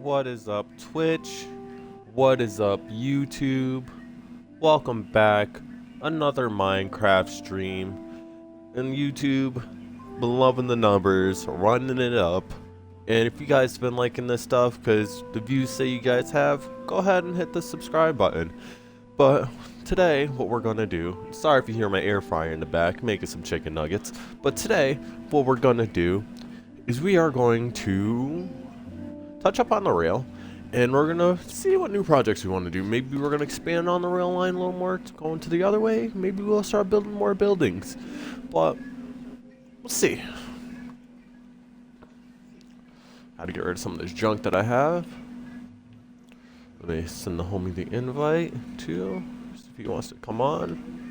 What is up, Twitch? What is up, YouTube? Welcome back. Another Minecraft stream. And YouTube, been loving the numbers, running it up. And if you guys have been liking this stuff, because the views say you guys have, go ahead and hit the subscribe button. But today, what we're gonna do, sorry if you hear my air fryer in the back, making some chicken nuggets. But today, what we're gonna do is we are going to touch up on the rail, and we're gonna see what new projects we want to do. Maybe we're gonna expand on the rail line a little more, to going to the other way. Maybe we'll start building more buildings, but we'll see. How to get rid of some of this junk that I have. Let me send the homie the invite too, see if he wants to come on.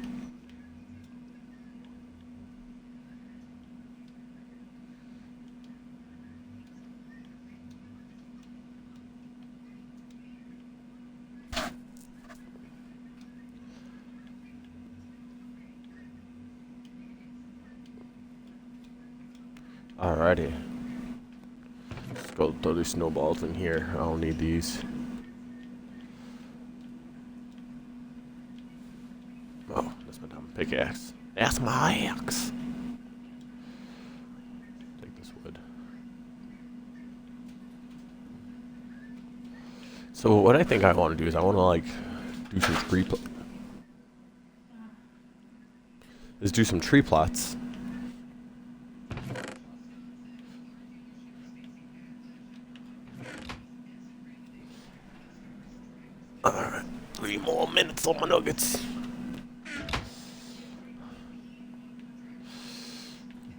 Alrighty. Let's go throw these snowballs in here. I don't need these. Oh, that's my dumb pickaxe. That's my axe. Take this wood. So what I think I want to do is I want to like do some do some tree plots. Alright, 3 more minutes on my nuggets.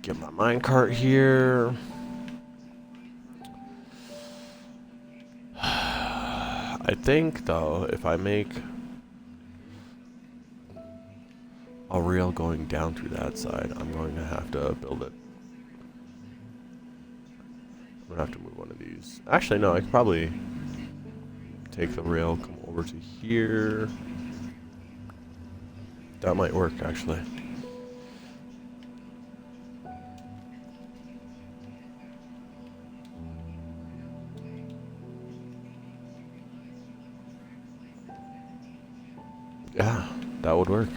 Get my minecart here. I think though, if I make a rail going down to that side, I'm going to have to build it. I'm gonna have to move one of these. Actually, no, I could probably take the rail, come over to here. That might work, actually. Yeah, that would work.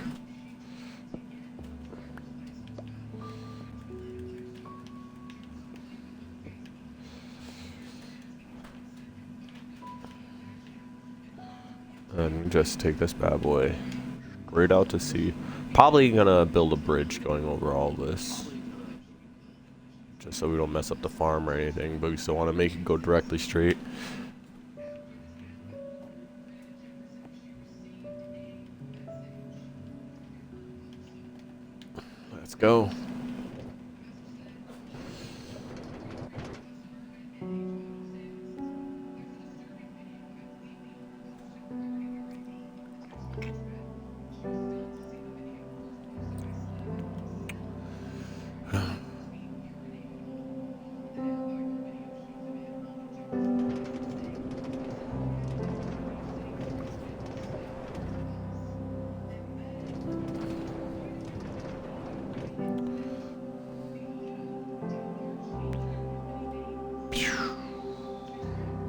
And just take this bad boy straight out to sea. Probably gonna build a bridge going over all this, just so we don't mess up the farm or anything, but we still want to make it go directly straight. Let's go.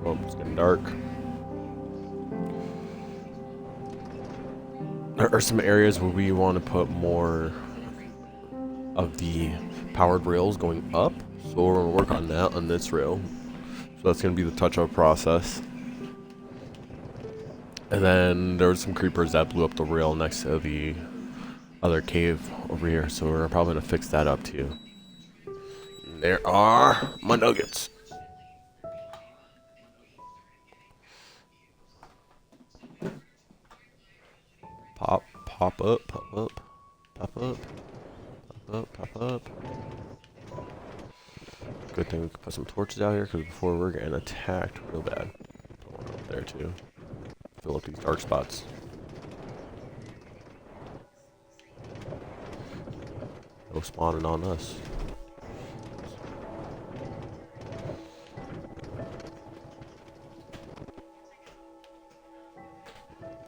Oh, it's getting dark. There are some areas where we want to put more of the powered rails going up, so we're going to work on that on this rail. So that's going to be the touch-up process. And then there were some creepers that blew up the rail next to the other cave over here, so we're probably going to fix that up too. And there are my nuggets. Pop up, pop up, pop up, pop up, pop up. Good thing we can put some torches out here, because before we're getting attacked real bad. Put one up there too. Fill up these dark spots. No spawning on us.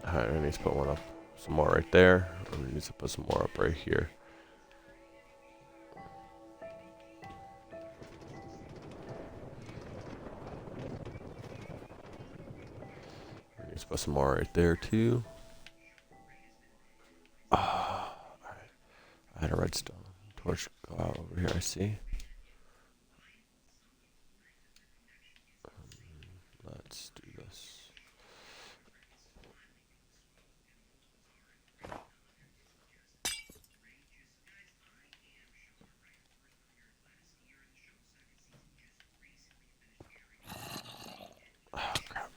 Alright, I need to put one up. Some more right there. And we need to put some more up right here. Let's put some more right there too. Alright. I had a redstone torch go out over here, I see. Let's do this. Oh, crap.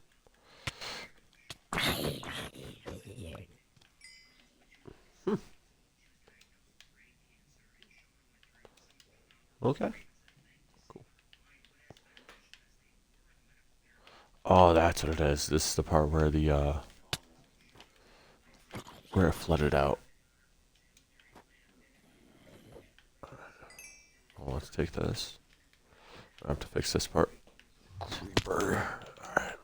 Okay. Cool. Oh, that's what it is. This is the part where the where it flooded out. Well, let's take this. I have to fix this part. Creeper. Alright.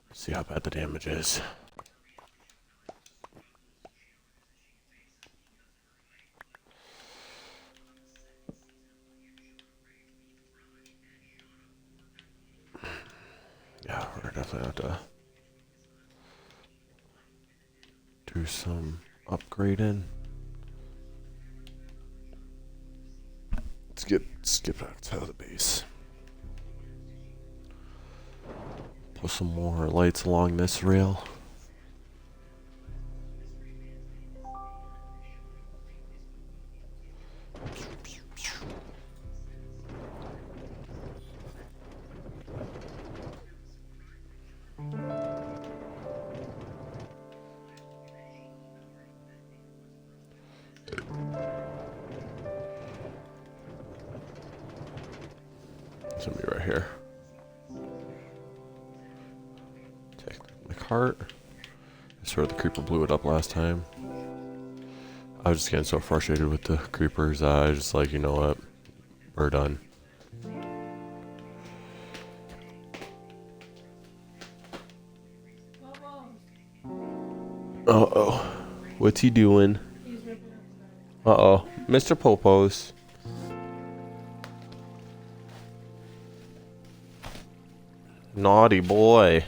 Let's see how bad the damage is. Yeah, we're definitely have to do some upgrading. Let's skip back to the base. Put some more lights along this rail. It's gonna be right here. Take my cart. I swear the creeper blew it up last time. I was just getting so frustrated with the creepers. I was just like, you know what? We're done. Uh-oh. What's he doing? Uh-oh. Mr. Popos. Naughty boy.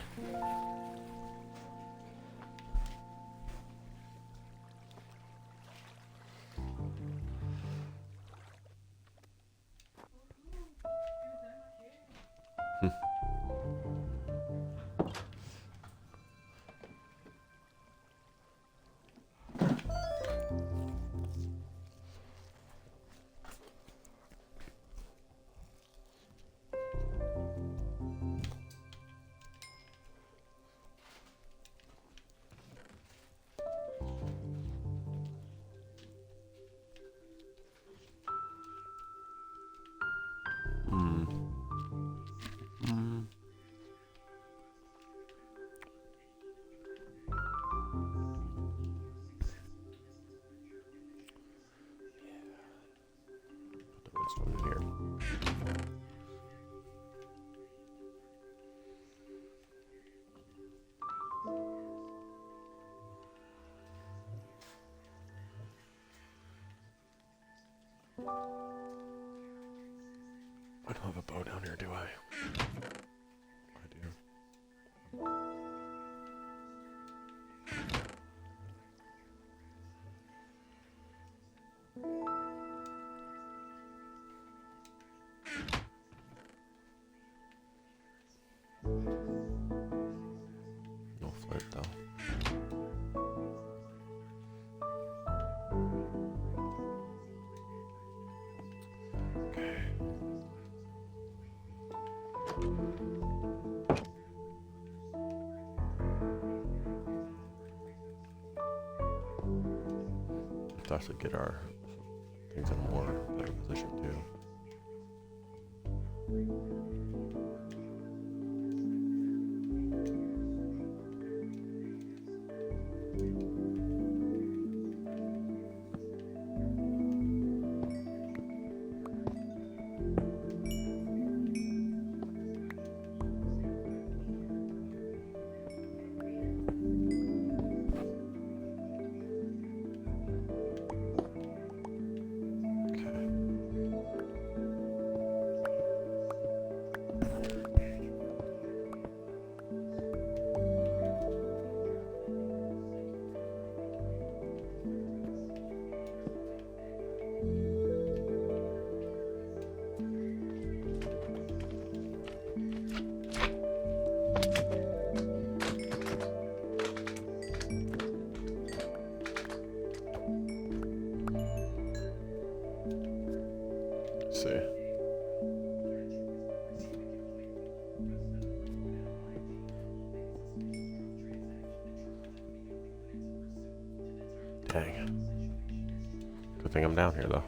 Put the redstone in here. I don't have a bow down here, do I? I do. No flint though. Okay. To actually get our things in a more better position too. Okay. Let's see. Dang. Good thing I'm down here, though.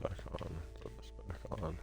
Back on, put this back on.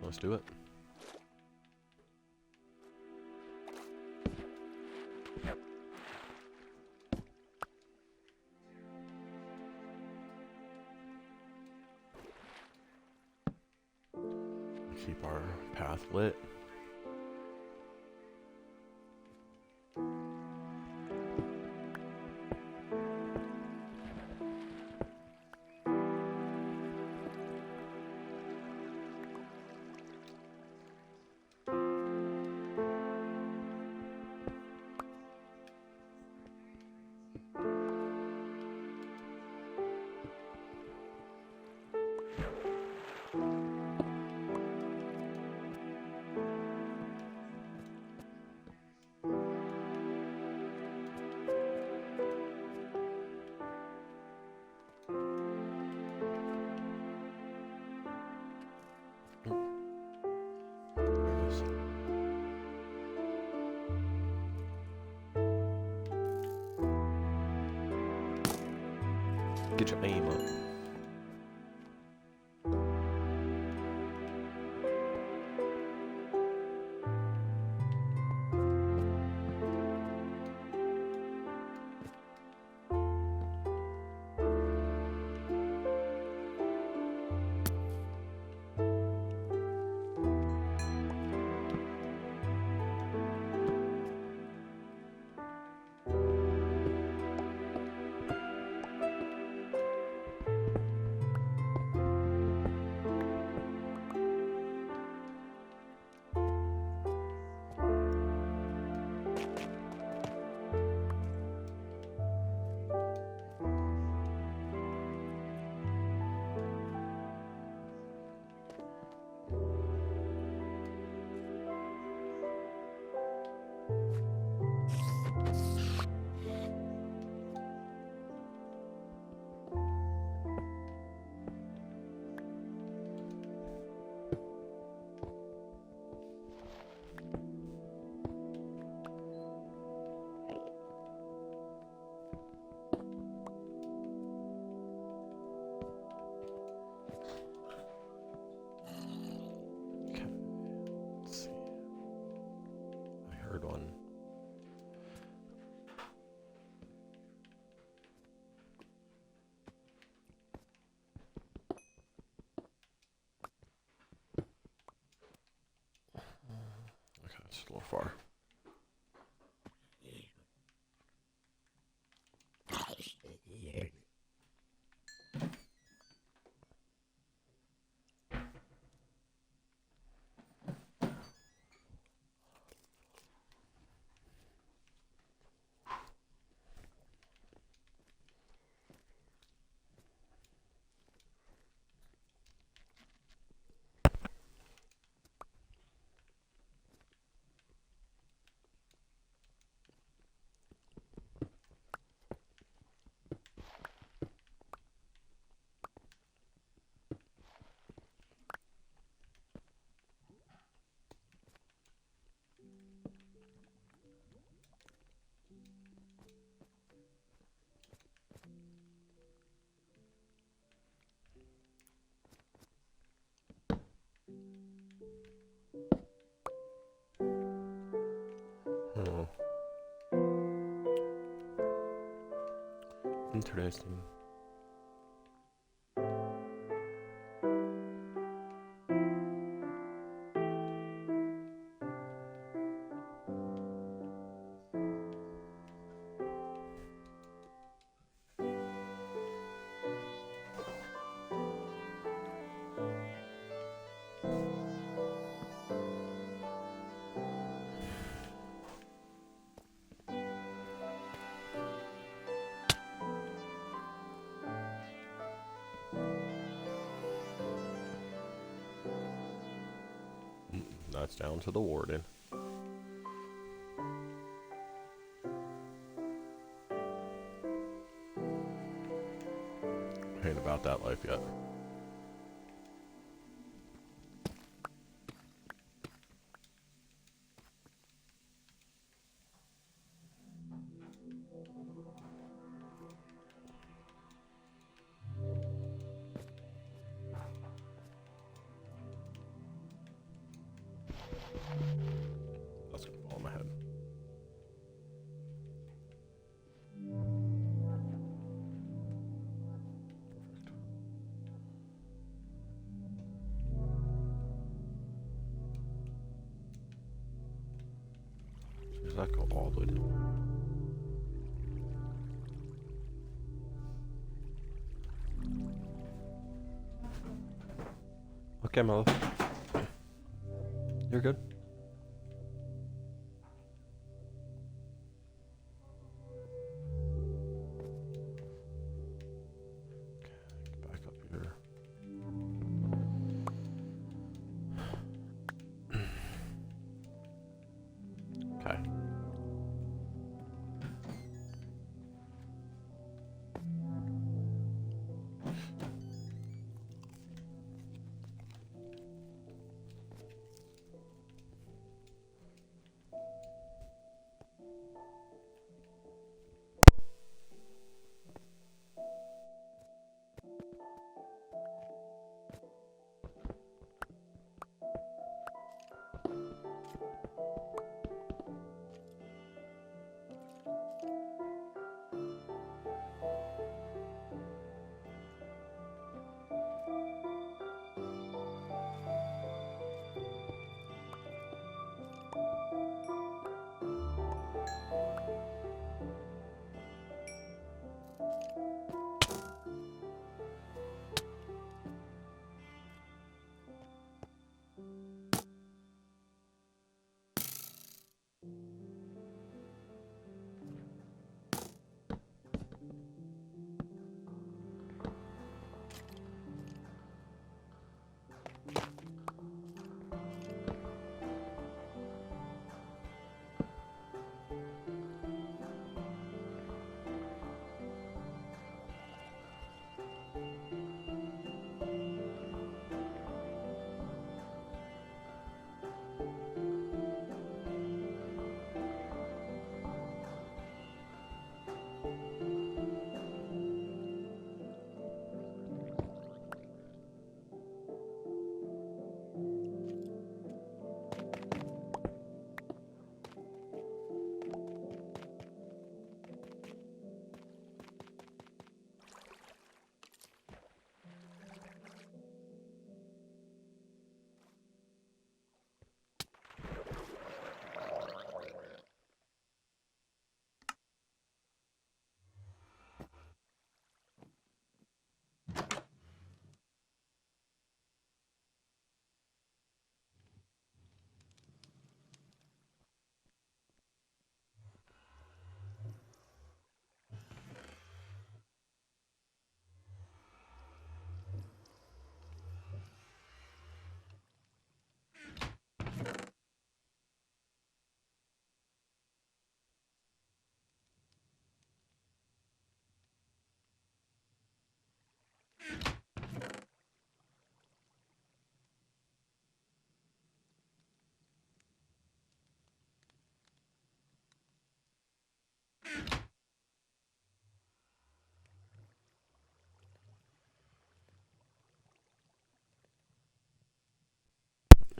Let's do it. Keep our path lit. Get your aim up. That's a little far. Oh. Interesting. That's down to the warden. Ain't about that life yet. That's gonna fall on my head. Perfect. Does that go all the way down? Okay, my love. You're good. Okay, back up here. Okay.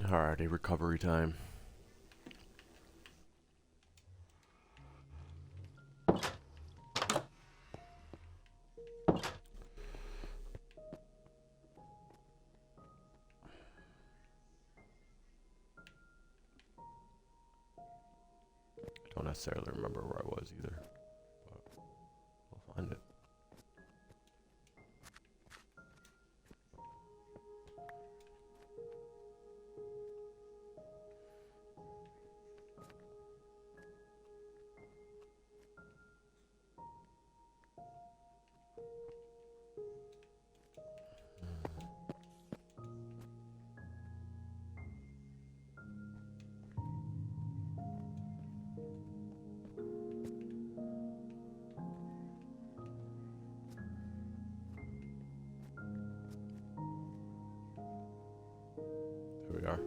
Alrighty, recovery time. Don't necessarily remember where I was either, but we'll find it. Here we are.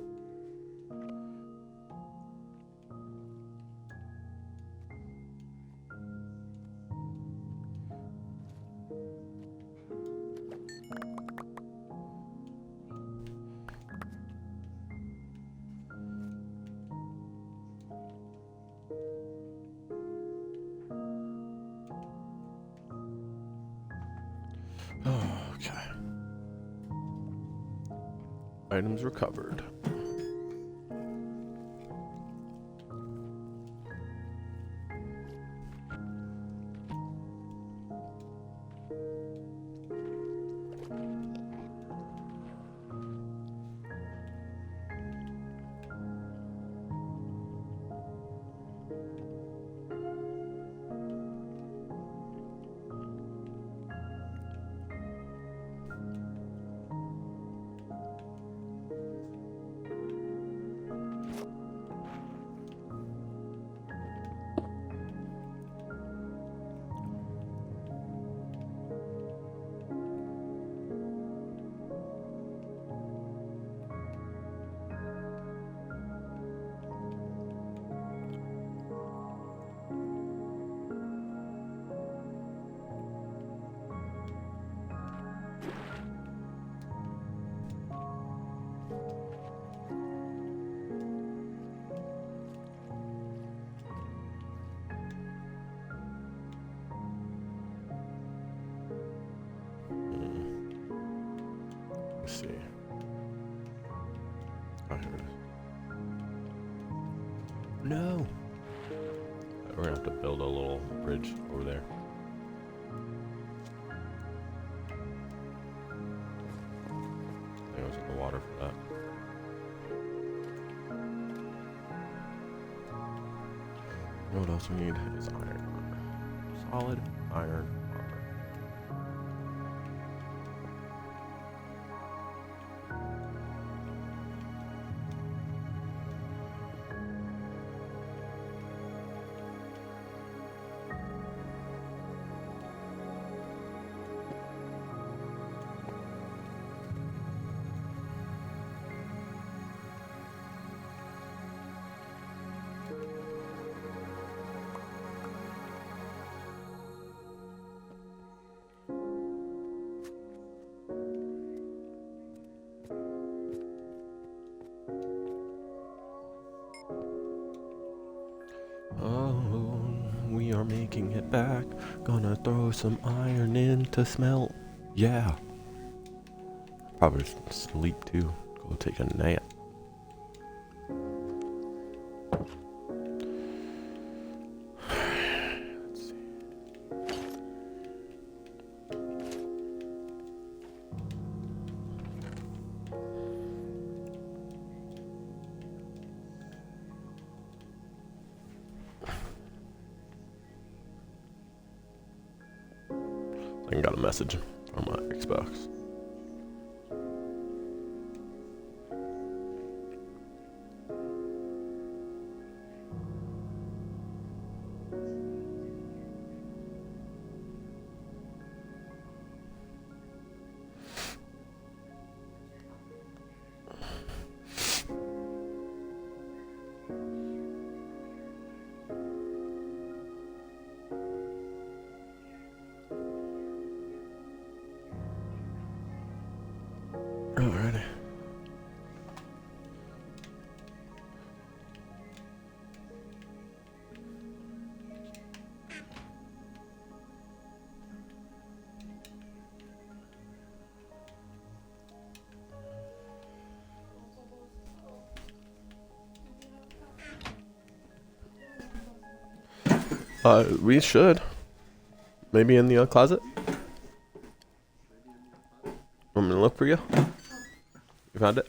Okay. Items recovered. Let's see. Oh, here it is. No! We're gonna have to build a little bridge over there. I think I was in the water for that. You know what else we need is iron armor. Solid iron armor. Oh, we are making it back. Gonna throw some iron in to smelt. Yeah. Probably sleep too. Go take a nap. Let's see. I got a message from my Xbox. We should. Maybe in the closet. Want me to look for you? You found it?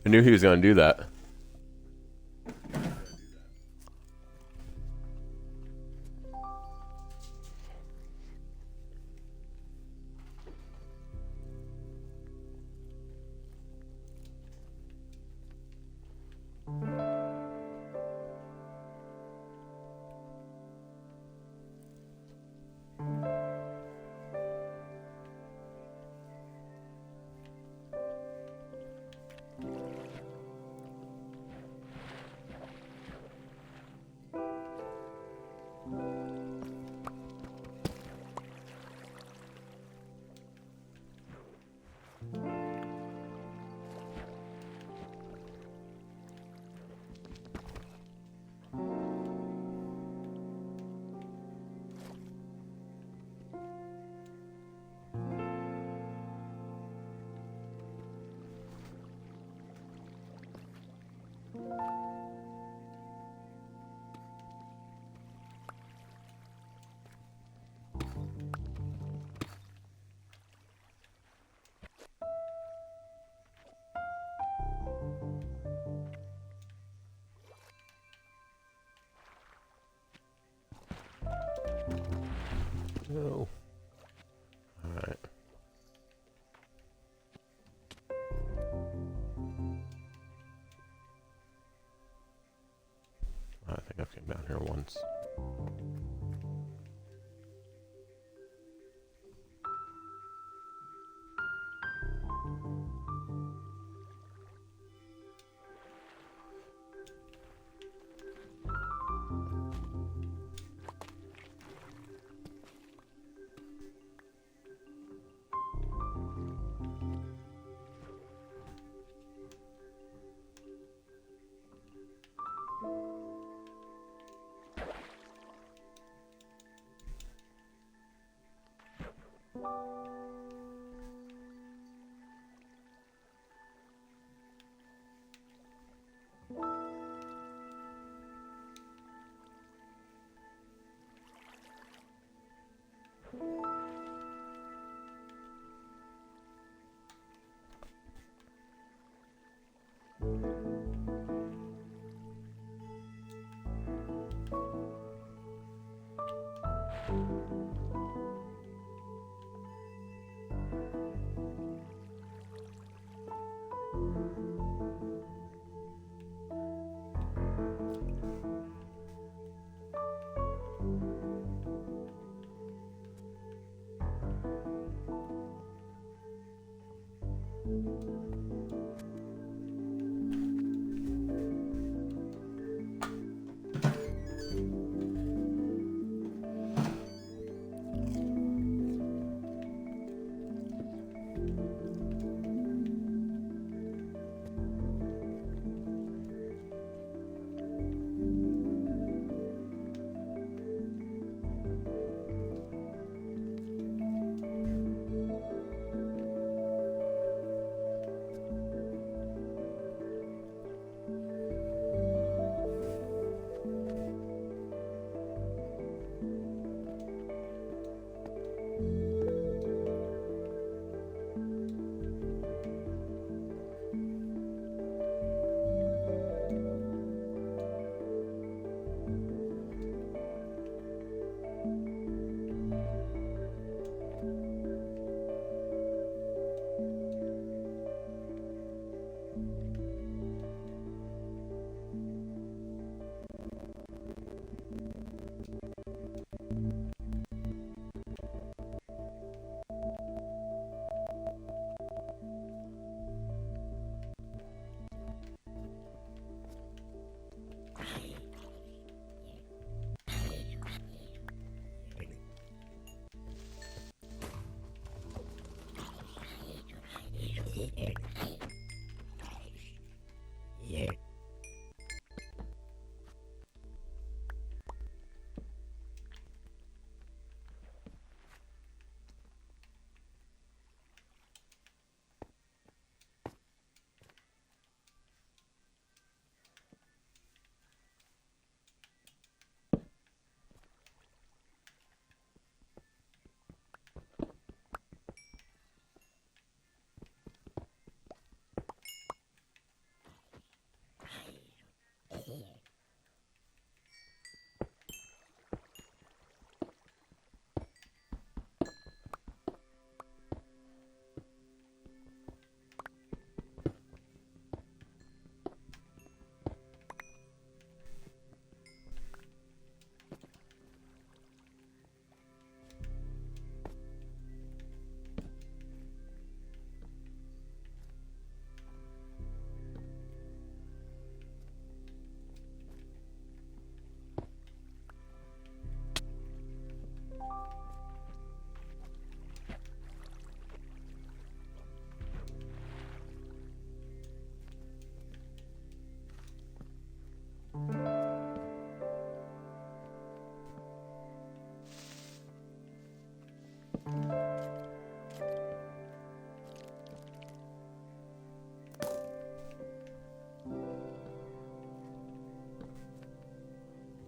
I knew he was going to do that. Oh. Alright. I think I've came down here once.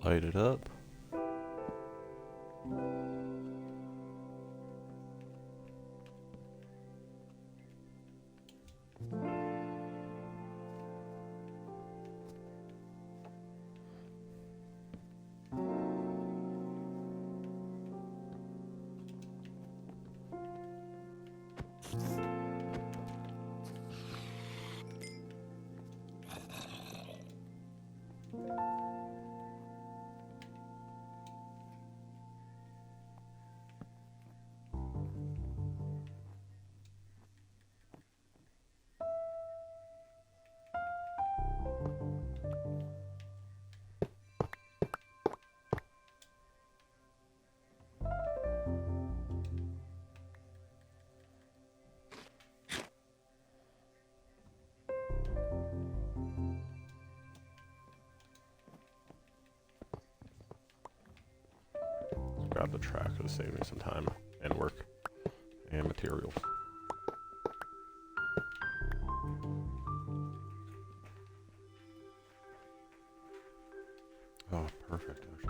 Light it up. Grab the track to save me some time and work and materials. Oh, perfect, actually.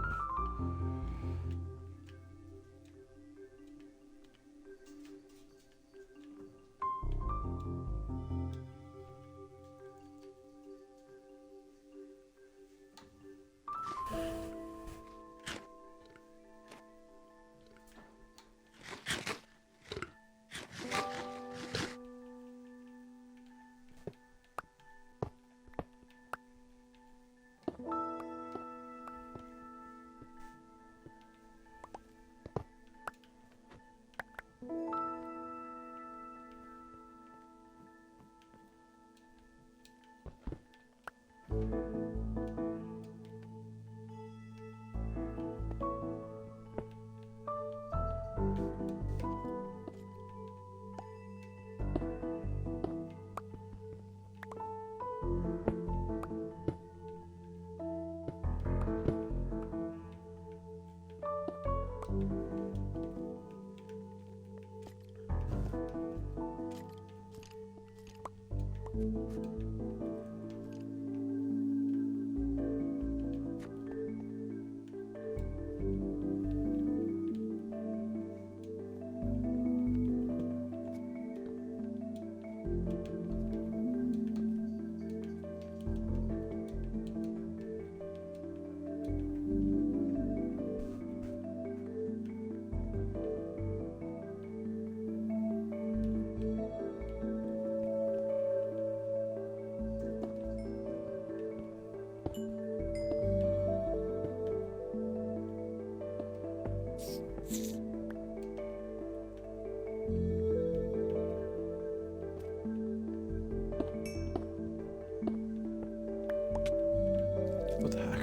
What the heck?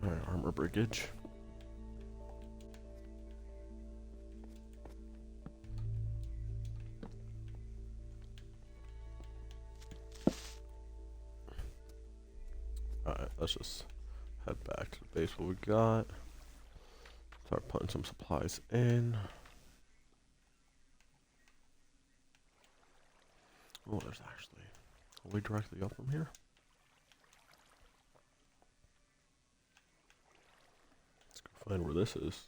Alright, armor breakage. Alright, let's just head back to the base what we got. Start putting some supplies in. Oh, there's actually a way directly up from here. Let's go find where this is.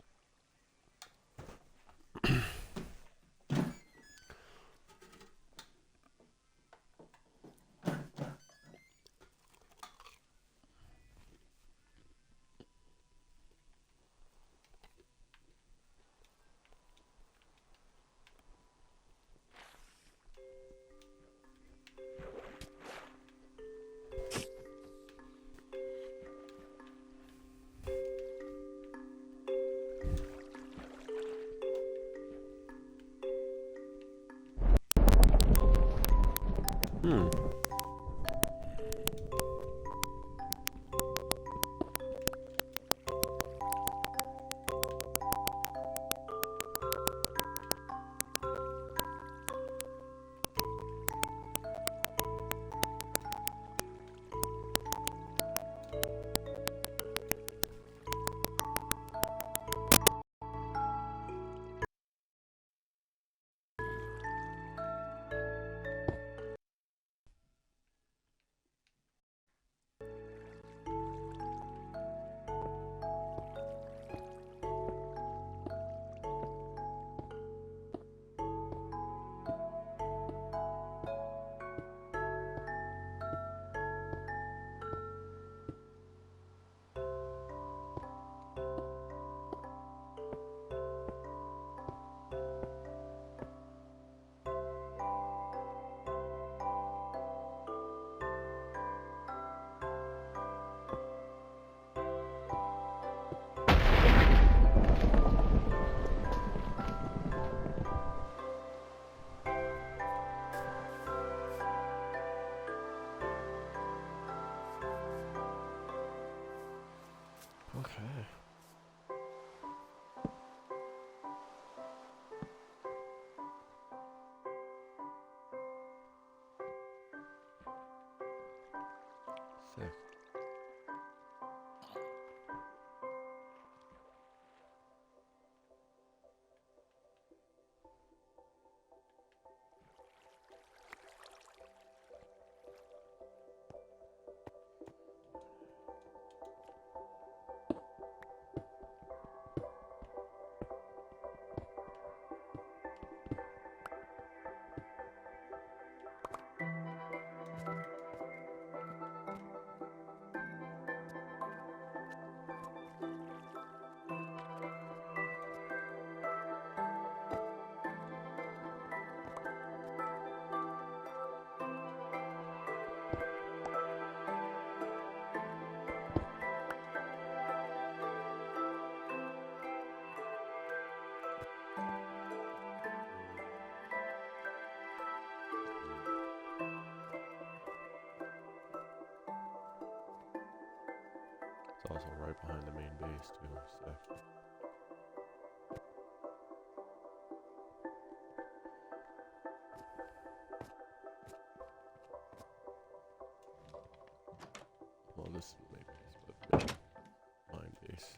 Sick. It's also right behind the main base too. Sick. Well, this maybe is a bit mine base.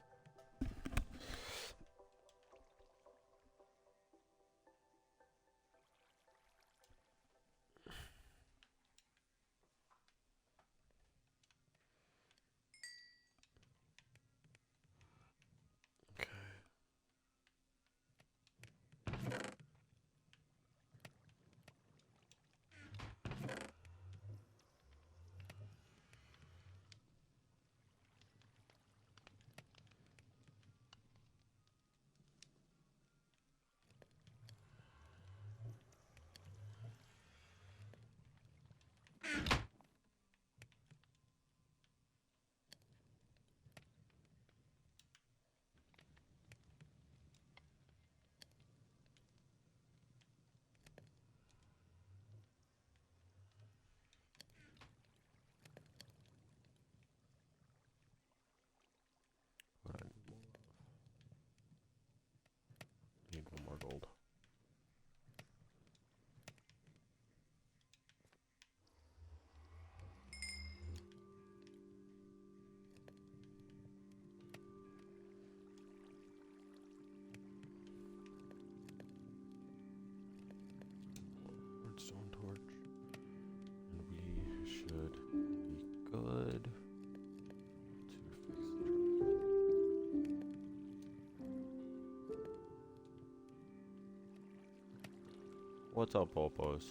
What I need more of. Need one more gold. Redstone torch. And we should be good to fix the What's up, Popos?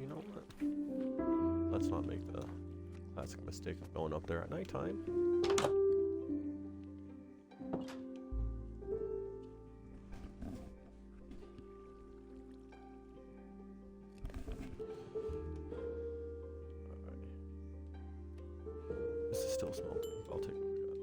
You know what? Let's not make the classic mistake of going up there at nighttime. Alright. This is still smelting. I'll take what we got.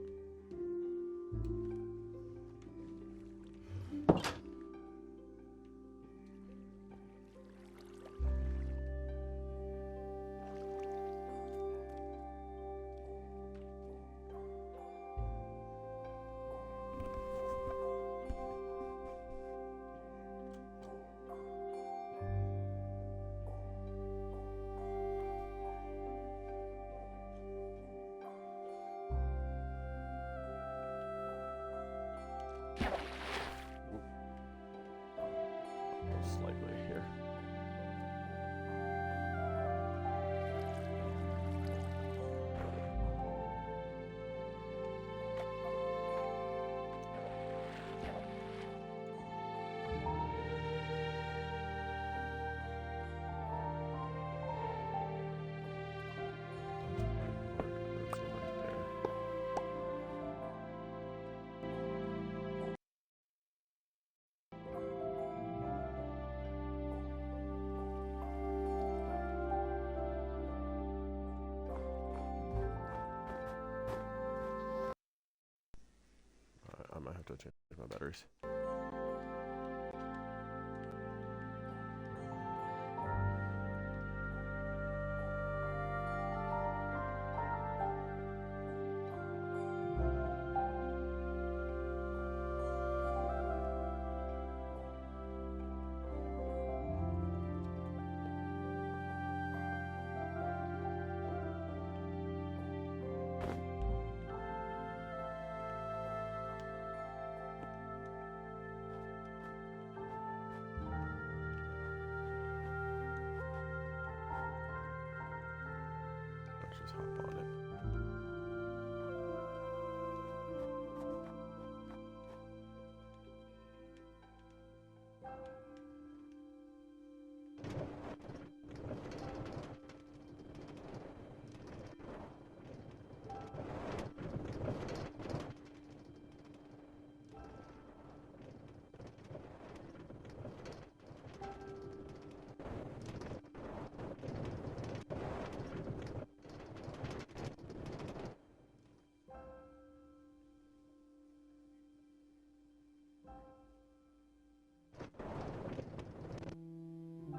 to change my batteries. Let's just hop on it.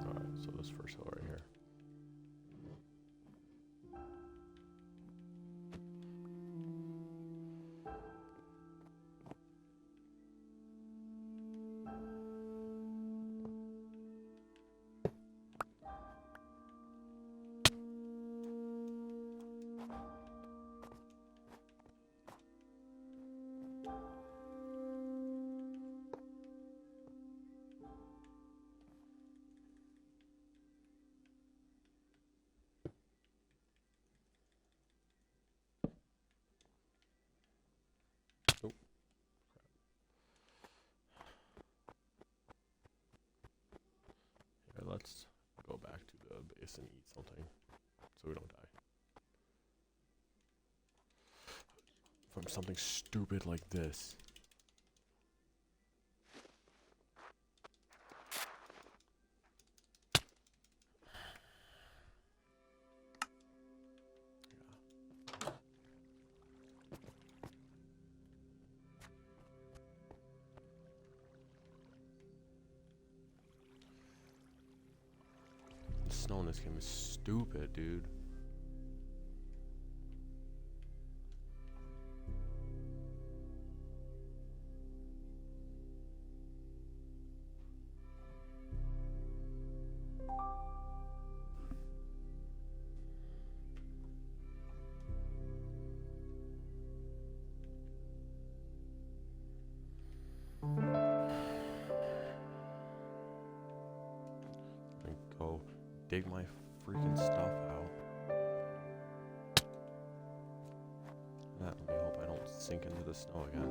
Alright, so this first hill right here. Oh, here, let's go back to the base and eat something so we don't die. From something stupid like this. The snow in this game is stupid, dude. And go dig my freaking stuff out. Let me hope I don't sink into the snow again.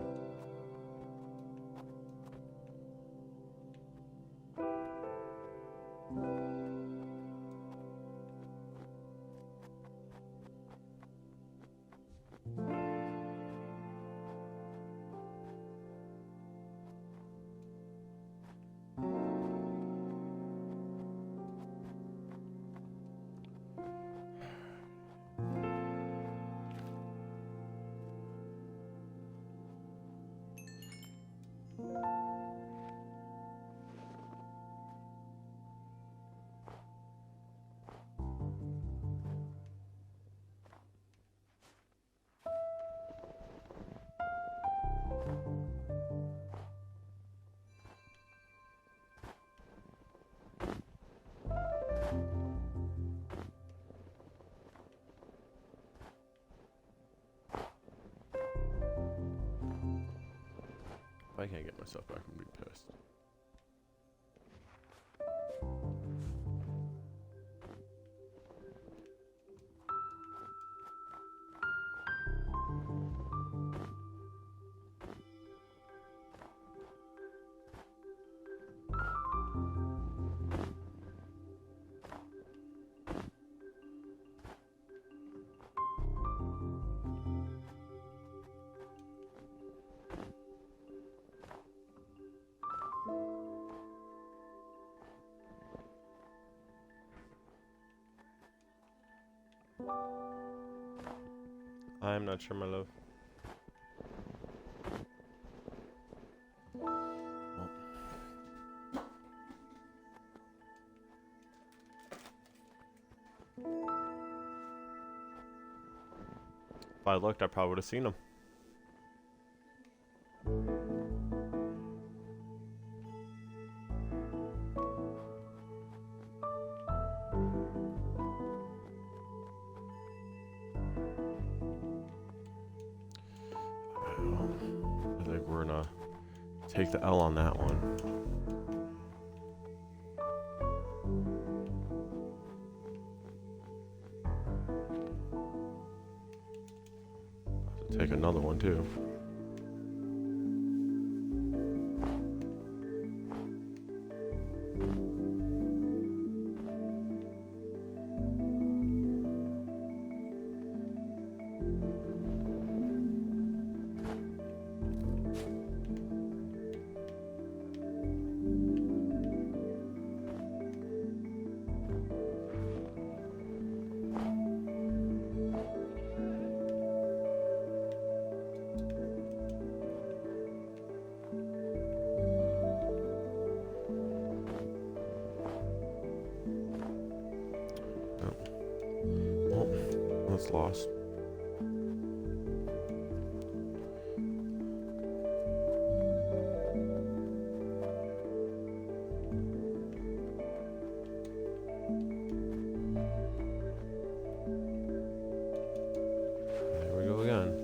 If I can't get myself back, I'm gonna be pissed. I'm not sure, my love. If I looked, I probably would have seen him. I think we're gonna take the L on that one. Take another one too. That's lost. There we go again.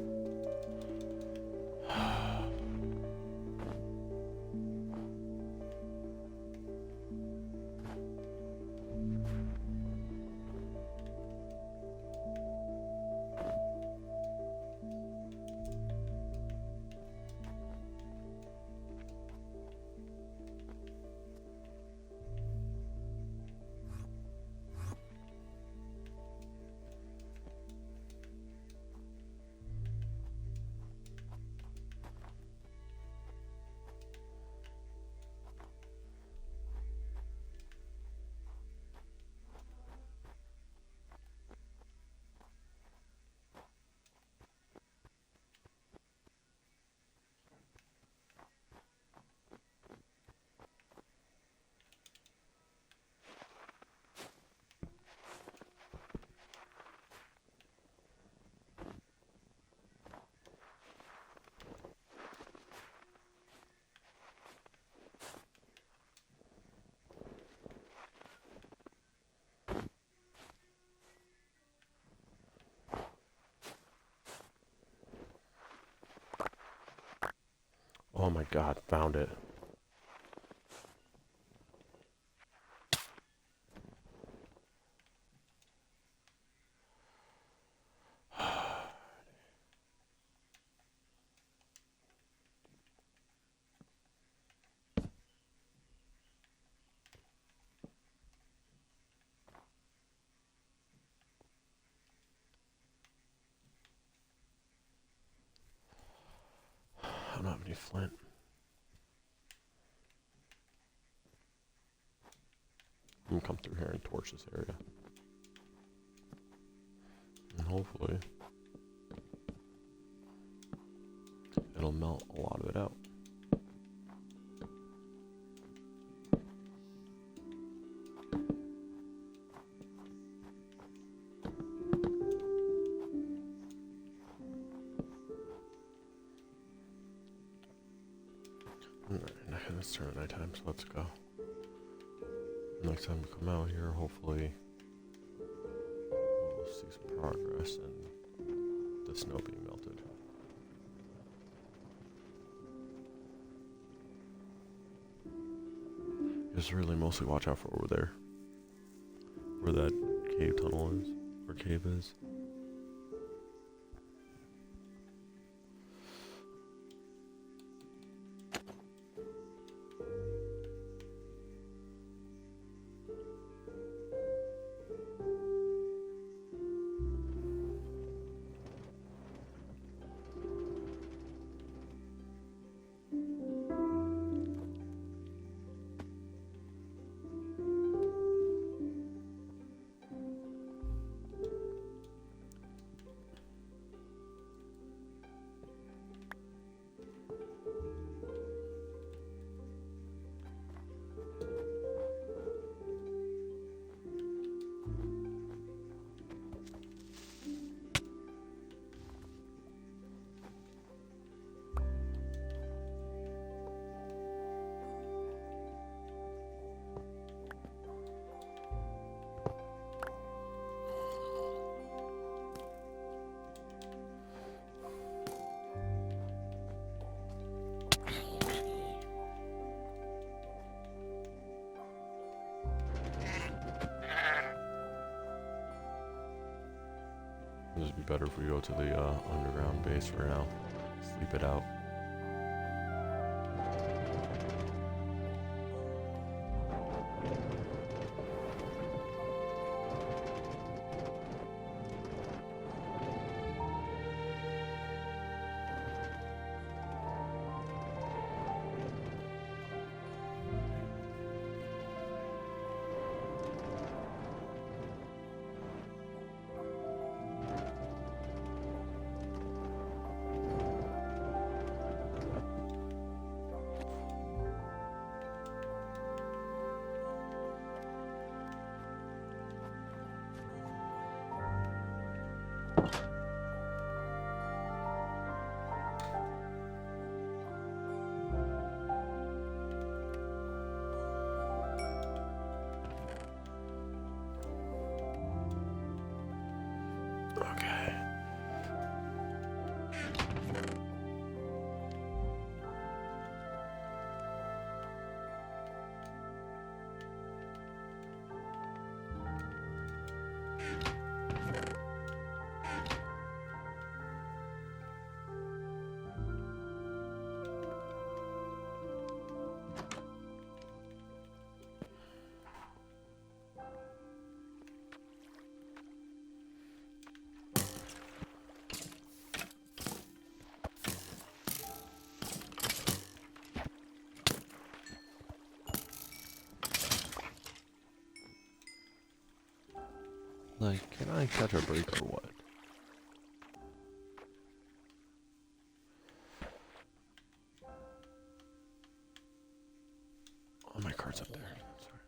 Oh my god, found it. I don't have any flint. I'm gonna come through here and torch this area. And hopefully it'll melt a lot of it out. Alright, it's turn at nighttime, so let's go. Next time we come out here, hopefully we'll see some progress in the snow being melted. Just really mostly watch out for over there, where that cave tunnel is, or cave is. This would be better if we go to the underground base for now. Sleep it out. Okay. Like, can I catch a break or what? Oh, my card's up there. Sorry.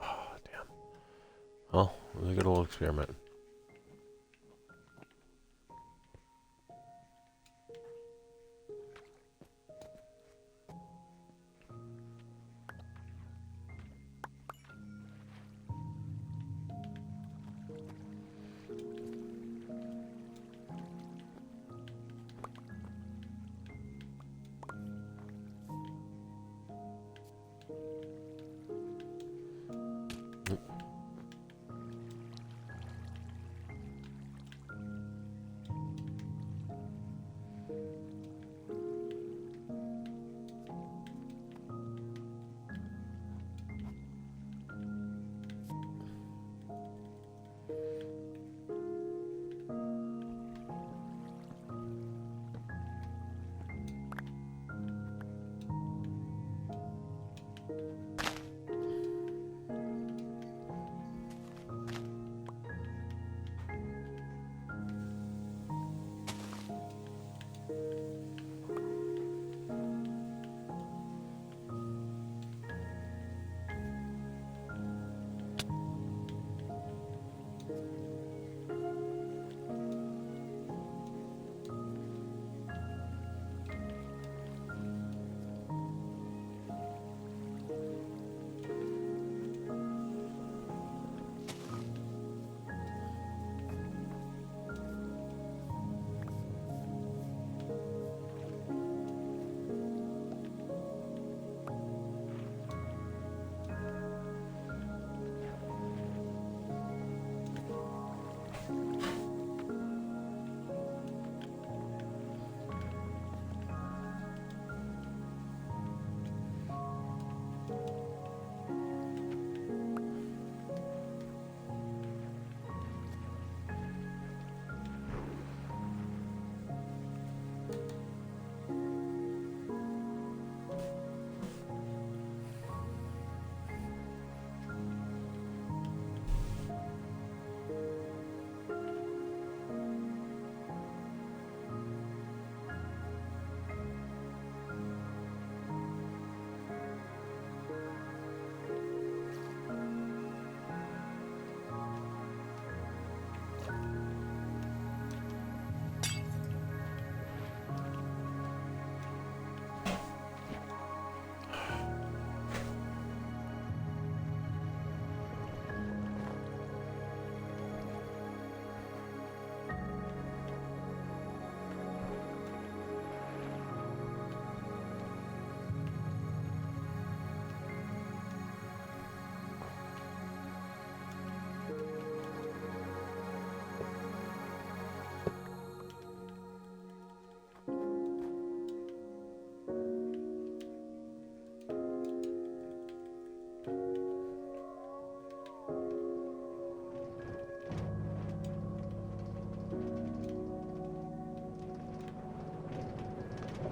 Oh, damn. Well, it was a good old experiment.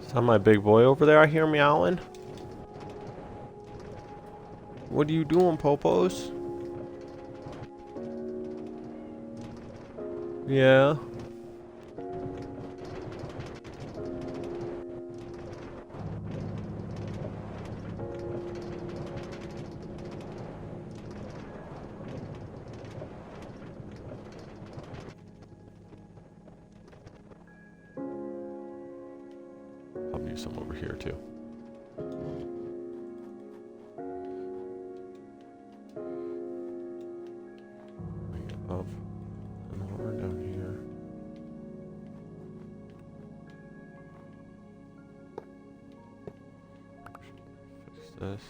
Is that my big boy over there I hear meowing? What are you doing, Popos? Yeah. I'll use some over here too. Bring it up and over down here. Fix this.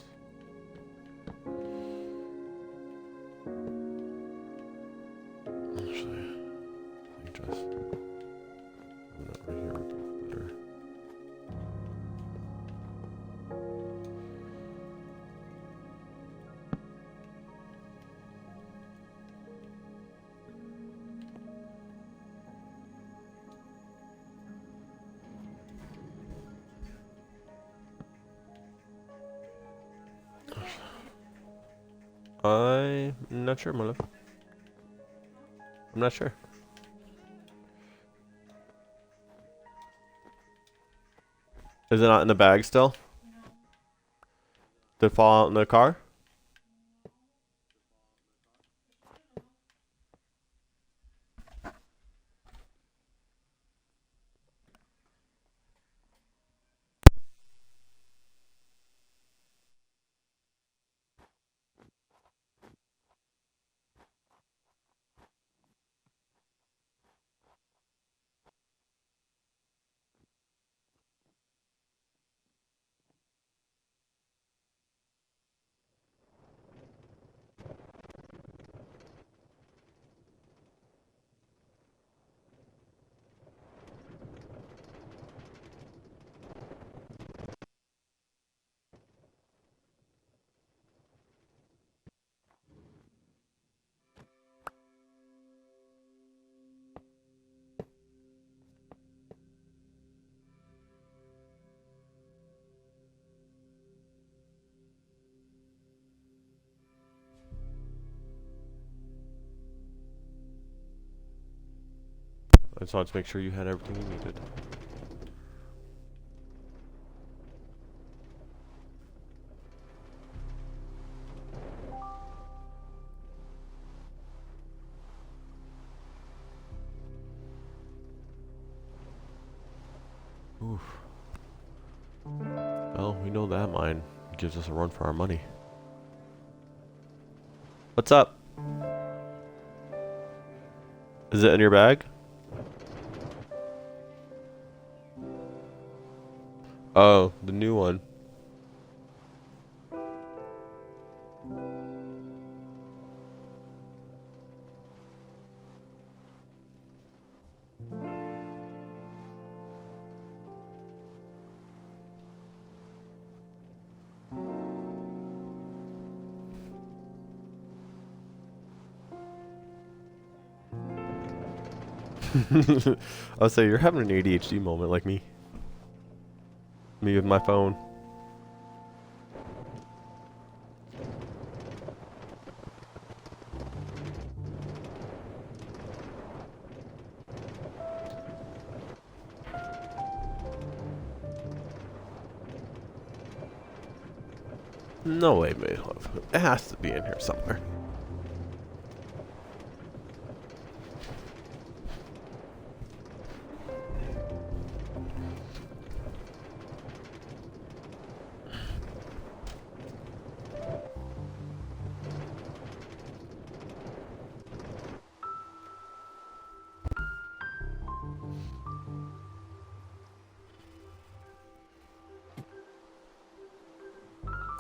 Actually, I think just move that right here would be better. I'm not sure, my love. I'm not sure. Is it not in the bag still? Did it fall out in the car? I just wanted to make sure you had everything you needed. Oof. Well, we know that mine gives us a run for our money. What's up? Is it in your bag? Oh, the new one. I'll say you're having an ADHD moment like me. Me with my phone. No way, mate. It has to be in here somewhere.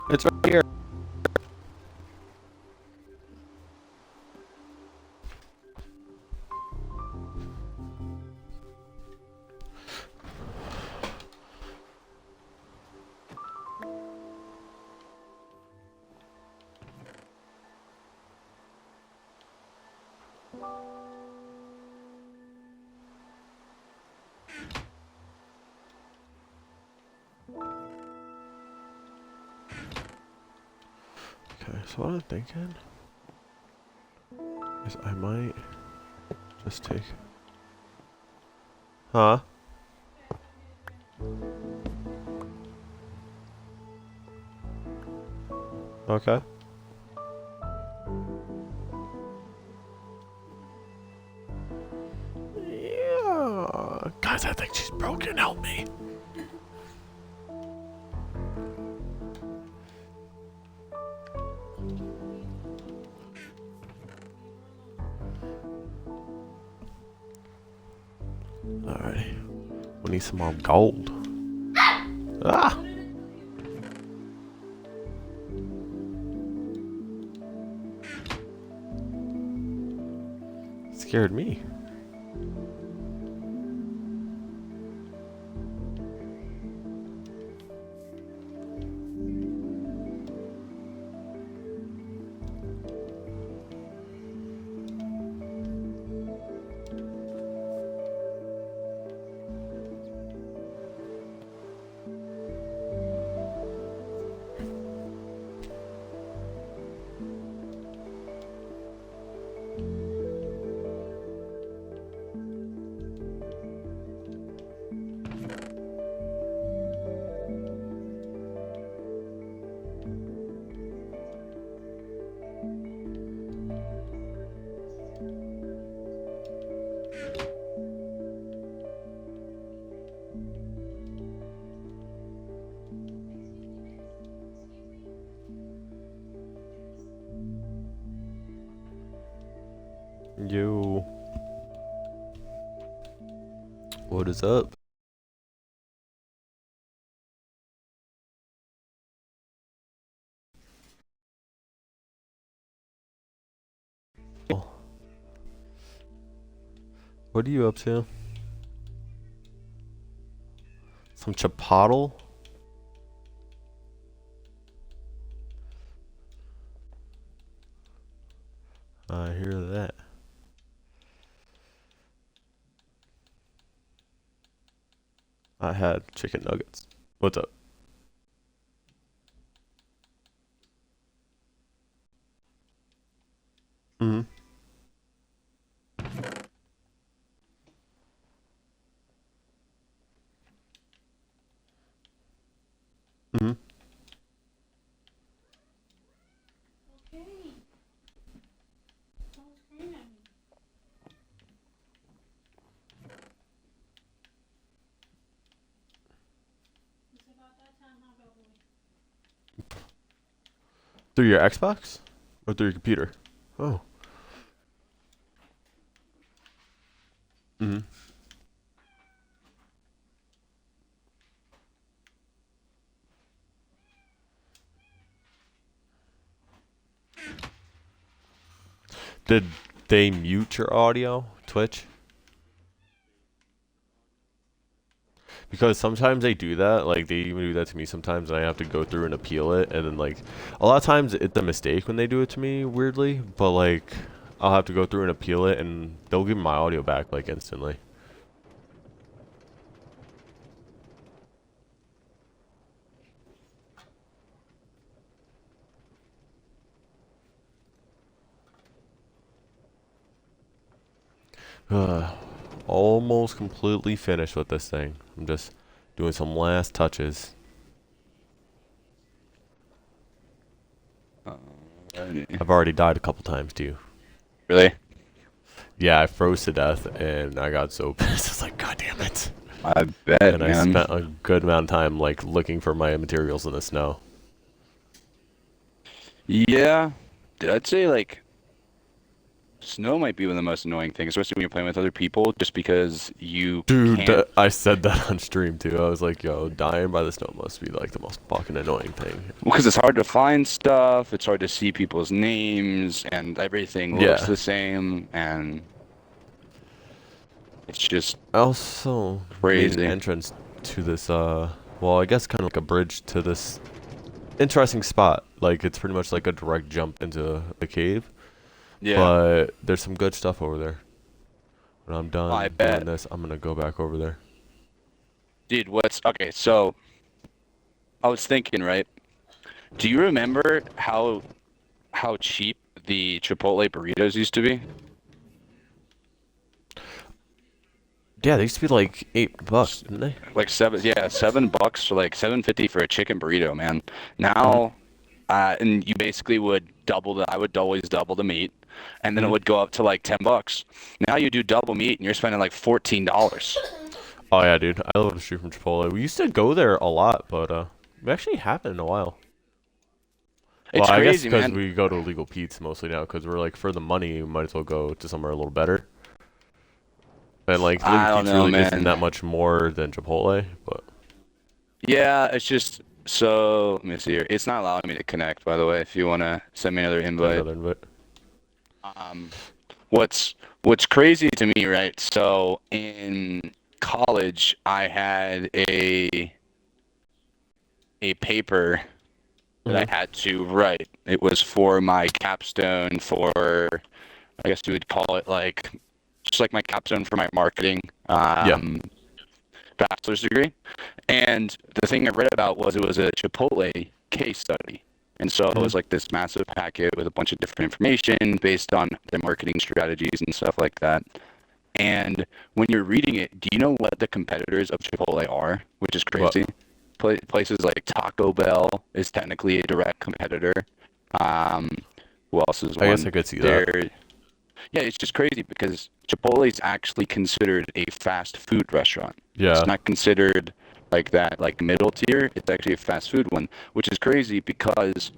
It's right here. Okay, so what I'm thinking is I might just take... Huh? Okay. Yeah. Guys, I think she's broken. Help me. Alrighty. We need some more gold. Ah! Scared me. Yo. What is up? What are you up to? Some chipotle? I hear that. I had chicken nuggets. What's up? Mm-hmm. Mm-hmm. Through your Xbox? Or through your computer? Oh. Mm-hmm. Did they mute your audio, Twitch? Because sometimes they do that, like they even do that to me sometimes, and I have to go through and appeal it, and then like a lot of times it's a mistake when they do it to me weirdly, but like I'll have to go through and appeal it, and they'll give me my audio back like instantly. Almost completely finished with this thing. I'm just doing some last touches. I've already died a couple times too. Really? Yeah, I froze to death, and I got so pissed. It's like, God damn it! I bet, And I man. spent a good amount of time like looking for my materials in the snow. Yeah. I'd say like snow might be one of the most annoying things, especially when you're playing with other people, just because you Dude, can't. I said that on stream too. I was like, yo, dying by the snow must be like the most fucking annoying thing. Because it's hard to find stuff, it's hard to see people's names, and everything looks Yeah. the same, and it's just I also made an crazy. entrance to this, well, I guess kind of like a bridge to this interesting spot. Like, it's pretty much like a direct jump into the cave. Yeah, But there's some good stuff over there. When I'm I done doing bet. this, I'm gonna go back over there. Dude, what's okay, so I was thinking, right? Do you remember how how cheap the Chipotle burritos used to be? Yeah, they used to be like $8, didn't they? Like $7 for like 7.50 for a chicken burrito, man. Mm-hmm. Now, and you basically would double the. I would always double the meat, and then it Mm-hmm. would go up to like $10. Now you do double meat, and you're spending like $14. Oh yeah, dude. I love the street from Chipotle. We used to go there a lot, but we actually haven't in a while. Well, It's I guess crazy, because man. we go to Illegal Pete's mostly now, because we're like for the money, we might as well go to somewhere a little better. And like Illegal I don't Pete's know, really isn't man. that much more than Chipotle, but Yeah, it's just so. Let me see here. It's not allowing me to connect, by the way. If you want to send me another send invite. another invite. Um, what's crazy to me, right? So in college, I had a paper that Mm-hmm. I had to write. It was for my capstone for, I guess you would call it like, just like my capstone for my marketing Yeah. bachelor's degree. And the thing I read about was it was a Chipotle case study. And so it Mm-hmm. was like this massive packet with a bunch of different information based on their marketing strategies and stuff like that. And when you're reading it, do you know what the competitors of Chipotle are? Which is What? crazy. Places like Taco Bell is technically a direct competitor. Um, who else is I guess one? I could see that. There, yeah, it's just crazy because Chipotle is actually considered a fast food restaurant. It's Yeah. not considered like that, like middle tier. It's actually a fast food one, which is crazy because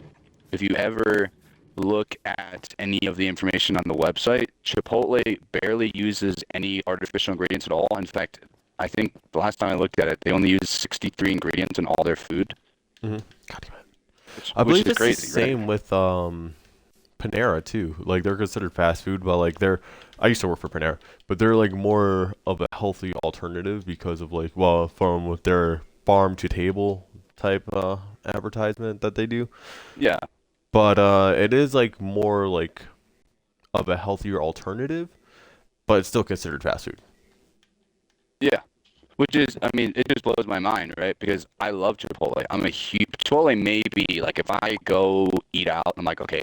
if you ever look at any of the information on the website, Chipotle barely uses any artificial ingredients at all. In fact, I think the last time I looked at it, they only use 63 ingredients in all their food, Mm-hmm. God damn it. I which believe is it's the crazy, right? same with Panera too. Like they're considered fast food, but like they're I used to work for Panera, but they're like more of a healthy alternative because of like well from with their farm to table type advertisement that they do. Yeah, But it is like more like of a healthier alternative, but it's still considered fast food. yeah. Which is, I mean, it just blows my mind, right? Because I love Chipotle. I'm a huge Chipotle. Maybe like if I go eat out, I'm like, okay,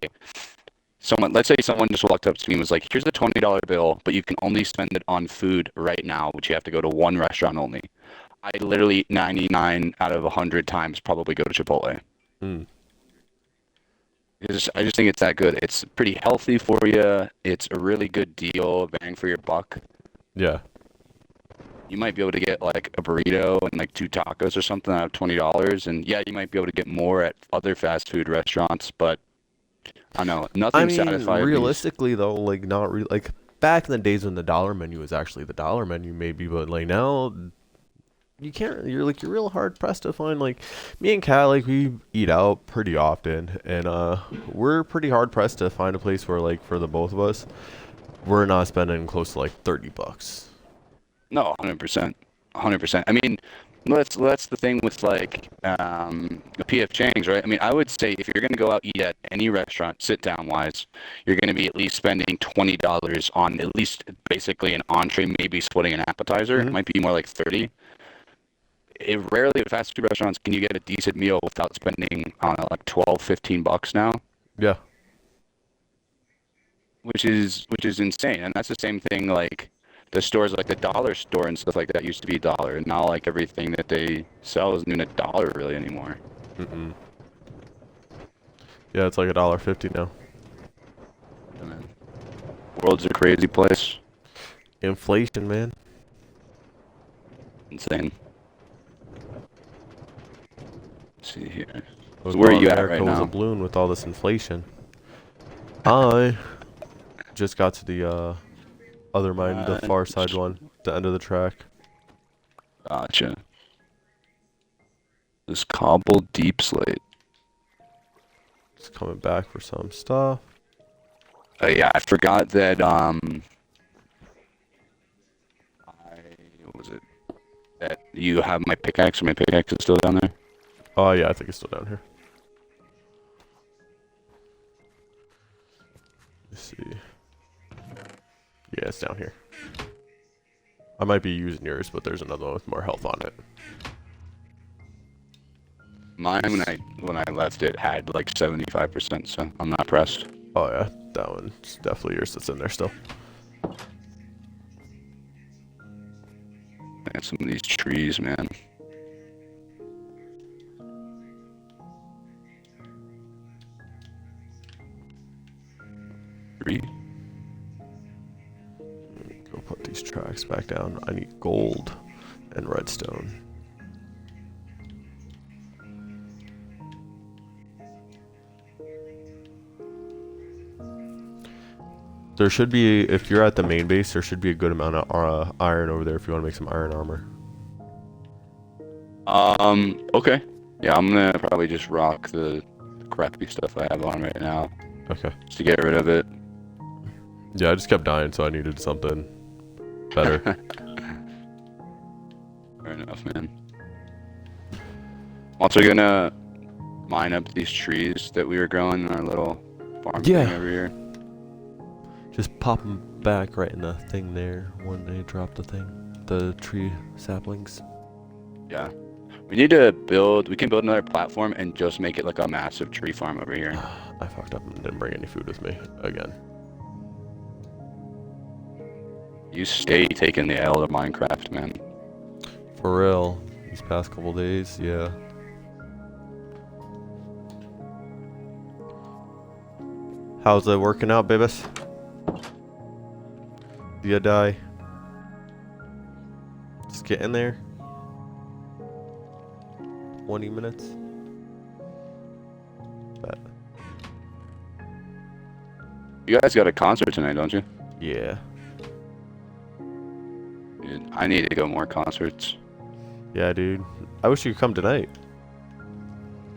let's say someone just walked up to me and was like, here's a $20 bill, but you can only spend it on food right now, which you have to go to one restaurant only. I literally 99 out of 100 times probably go to Chipotle. Mm. I just think it's that good. It's pretty healthy for you. It's a really good deal, bang for your buck. Yeah. You might be able to get like a burrito and like two tacos or something out of $20. And yeah, you might be able to get more at other fast food restaurants, but I don't know. I Nothing mean, satisfies me. realistically though, like not really like back in the days when the dollar menu was actually the dollar menu maybe, but like now you can't you're real hard pressed to find like me and Kat like we eat out pretty often and we're pretty hard pressed to find a place where like for the both of us we're not spending close to like $30. No, 100%. 100%. I mean, that's the thing with like the PF Chang's, right? I mean, I would say if you're gonna go out eat at any restaurant, sit down wise, you're gonna be at least spending $20 on at least basically an entree, maybe splitting an appetizer. It Mm-hmm. might be more like 30. It rarely at fast food restaurants can you get a decent meal without spending, I don't know, like 12, $15 now, Yeah. which is insane. And that's the same thing like the stores like the dollar store and stuff like that used to be a dollar, and now like everything that they sell isn't even a dollar really anymore. Mm-mm. Yeah, it's like $1.50 now. I mean, world's a crazy place. Inflation, man. Insane. Let's see here. I So where are thought you at right America was a now? balloon with all this inflation. I just got to the other mine, the far side one, the end of the track. Gotcha. This cobbled deep slate. Just coming back for some stuff. Yeah, I forgot that what was it? That you have my pickaxe, or my pickaxe is still down there. Oh yeah, I think it's still down here. Let's see. Yeah, it's down here. I might be using yours, but there's another one with more health on it. Mine when I left it had like 75%, so I'm not pressed. Oh yeah, that one's definitely yours that's in there still. And some of these trees, man. Tree. Go put these tracks back down. I need gold and redstone. There should be, if you're at the main base, there should be a good amount of iron over there if you want to make some iron armor. Okay. Yeah, I'm gonna probably just rock the crappy stuff I have on right now. Okay. Just to get rid of it. Yeah, I just kept dying, so I needed something better. Fair enough, man. I'm also gonna mine up these trees that we were growing in our little farm thing over here. Just pop them back right in the thing there when they drop the thing. The tree saplings. Yeah. We need to we can build another platform and just make it like a massive tree farm over here. I fucked up and didn't bring any food with me again. You stay taking the L to Minecraft, man. For real. These past couple days, yeah. How's it working out, babies? Do you die? Just get in there. 20 minutes. Bet. You guys got a concert tonight, don't you? Yeah. Dude, I need to go more concerts. Yeah, dude. I wish you could come tonight.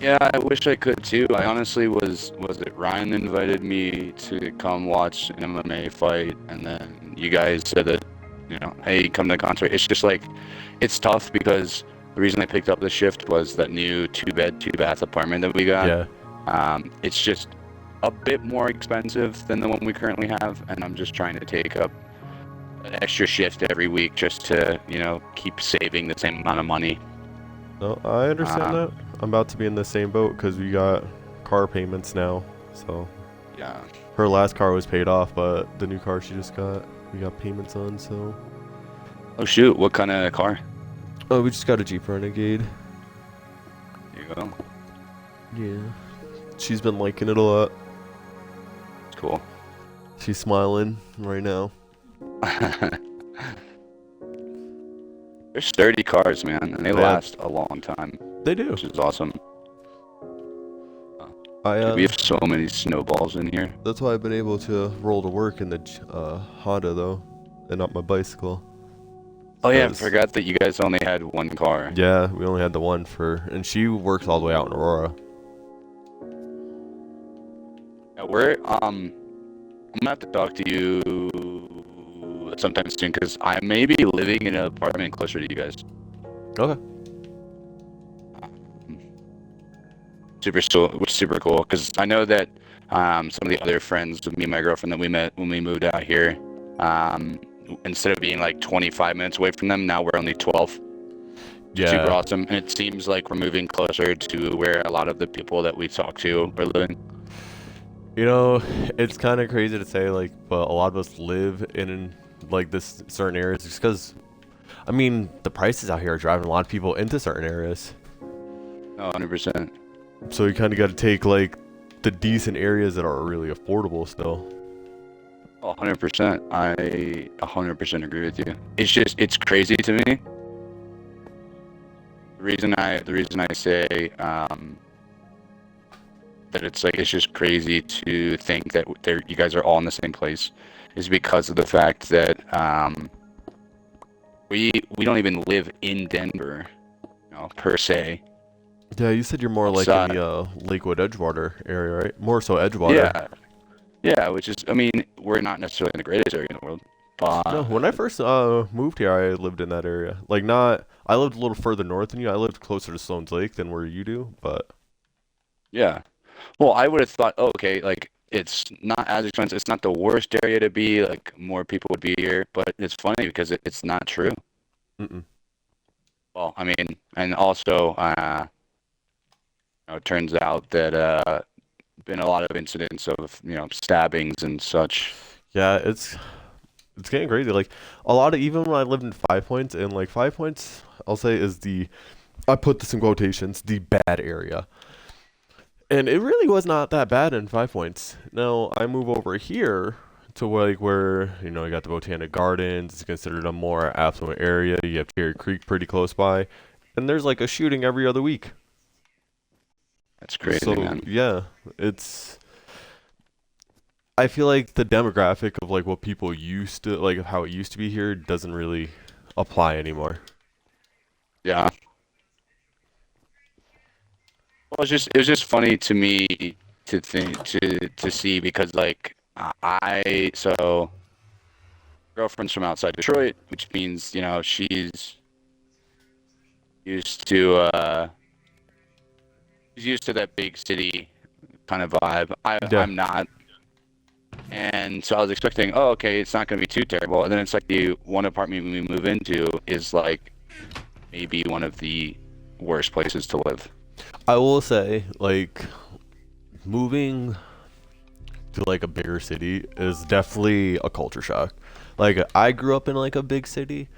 Yeah, I wish I could too. I honestly was it Ryan invited me to come watch an MMA fight, and then you guys said that, you know, hey, come to the concert. It's just like, it's tough because the reason I picked up the shift was that new 2-bed, 2-bath apartment that we got. Yeah. It's just a bit more expensive than the one we currently have, and I'm just trying to take up an extra shift every week just to, you know, keep saving the same amount of money. No, I understand that. I'm about to be in the same boat because we got car payments now. So Yeah. her last car was paid off, but the new car she just got, we got payments on. So. Oh shoot! What kind of car? Oh, we just got a Jeep Renegade. There you go. Yeah. She's been liking it a lot. It's cool. She's smiling right now. They're sturdy cars, man, and they last a long time. They do. Which is awesome. We have so many snowballs in here. That's why I've been able to roll to work in the Honda though, and not my bicycle. Oh yeah, I forgot that you guys only had one car. Yeah, we only had the one and she works all the way out in Aurora. Yeah, I'm gonna have to talk to you sometime soon because I may be living in an apartment closer to you guys. Okay. Which is super cool because I know that some of the other friends of me and my girlfriend that we met when we moved out here, instead of being like 25 minutes away from them, now we're only 12. Yeah. Super awesome, and it seems like we're moving closer to where a lot of the people that we talk to are living. You know, it's kind of crazy to say, like, but a lot of us live in like this certain areas just because, I mean, the prices out here are driving a lot of people into certain areas. Oh, 100%. So you kind of got to take like the decent areas that are really affordable still. Oh, 100%. I 100% agree with you. It's crazy to me. The reason I say that it's just crazy to think that you guys are all in the same place is because of the fact that we don't even live in Denver, you know, per se. Yeah, you said you're more like in the Lakewood Edgewater area, right? More so Edgewater. Yeah, which is, I mean, we're not necessarily in the greatest area in the world. But no, when I first moved here, I lived in that area. Like, I lived a little further north than you. I lived closer to Sloan's Lake than where you do, but. Yeah. Well, I would have thought, oh, okay, like, it's not as expensive. It's not the worst area to be. Like, more people would be here. But it's funny because it's not true. Mm-mm. Well, I mean, and also, it turns out that been a lot of incidents of stabbings and such. Yeah, it's getting crazy. Like a lot of even when I lived in Five Points, and like Five Points, I'll say is the I put this in quotations, the bad area. And it really was not that bad in Five Points. Now I move over here to like where you got the Botanic Gardens. It's considered a more affluent area. You have Cherry Creek pretty close by, and there's like a shooting every other week. That's crazy, So man. yeah, it's. I feel like the demographic of like what people used to like how it used to be here doesn't really apply anymore. Yeah. Well, it was just funny to me to think to see because like I so girlfriend's from outside Detroit, which means used to uh she's used to that big city kind of vibe. Yeah, I'm not. And so I was expecting, oh, okay, it's not going to be too terrible. And then it's like the one apartment we move into is like maybe one of the worst places to live. I will say like moving to like a bigger city is definitely a culture shock. Like I grew up in like a big city,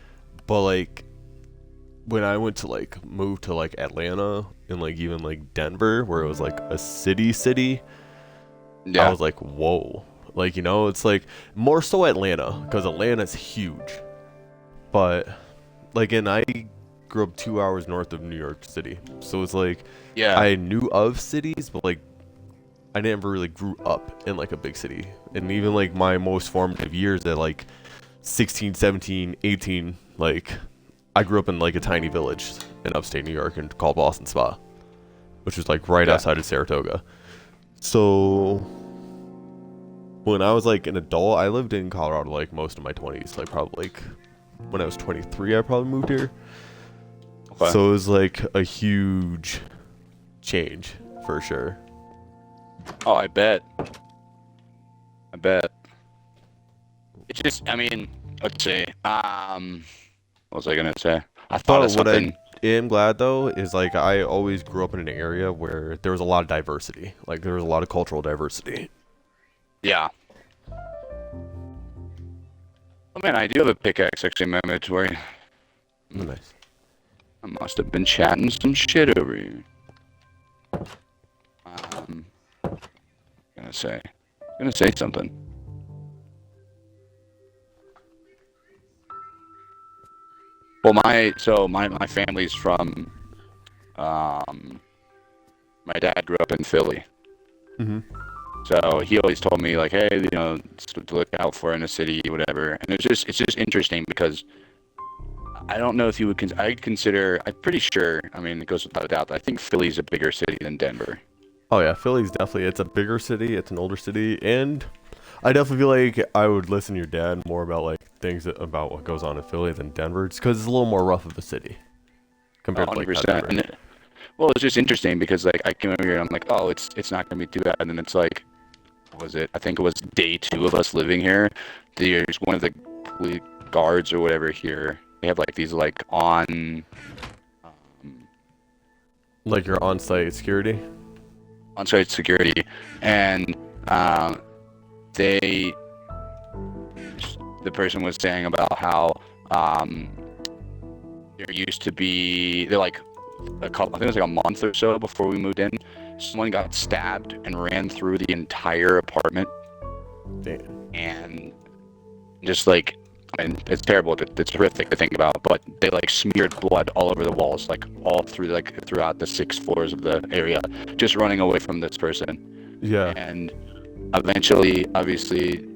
but like when I went to like move to like Atlanta and like even like Denver where it was like a city, I Yeah. was like, whoa. Like, it's like more so Atlanta because Atlanta's huge. But like, and I grew up 2 hours north of New York City. So it's like Yeah. I knew of cities, but like I never really grew up in like a big city. And even like my most formative years at like 16, 17, 18, like I grew up in like a tiny village in upstate New York and called Boston Spa, which was like right Yeah. outside of Saratoga. So when I was like an adult, I lived in Colorado like most of my 20s. Like probably like when I was 23, I probably moved here. Okay. So it was like a huge change for sure. Oh, I bet. I bet. It's just, I mean, let's see. What was I gonna say? I thought But of what I something. am glad though is like I always grew up in an area where there was a lot of diversity. Like there was a lot of cultural diversity. Yeah. Oh man, I do have a pickaxe actually in my inventory. Nice. I must have been chatting some shit over here. Um, gonna say, gonna say something. Well, my family's from. Um, my dad grew up in Philly, Mhm. so he always told me like, hey, to look out for in a city, whatever. And it's just interesting because I don't know if you would. I'd consider. I'm pretty sure. I mean, it goes without a doubt. I think Philly's a bigger city than Denver. Oh yeah, Philly's definitely it's a bigger city, it's an older city, and I definitely feel like I would listen to your dad more about like things about what goes on in Philly than Denver, just because it's a little more rough of a city Oh, compared to like percent. Denver. And well, it's just interesting because like I came over here and I'm like, oh, it's not gonna be too bad. And then it's like, what was it? I think it was day 2 of us living here. There's one of the guards or whatever here. They have like these like um, Like your on-site security. on-site security, and they the person was saying about how um, there used to be they're like a couple. I think it was like a month or so before we moved in. Someone got stabbed and ran through the entire apartment, Damn. and just like, I mean, it's terrible. It's horrific to think about, but they like smeared blood all over the walls, like all through like throughout the 6 floors of the area, just running away from this person. Yeah. And eventually, obviously,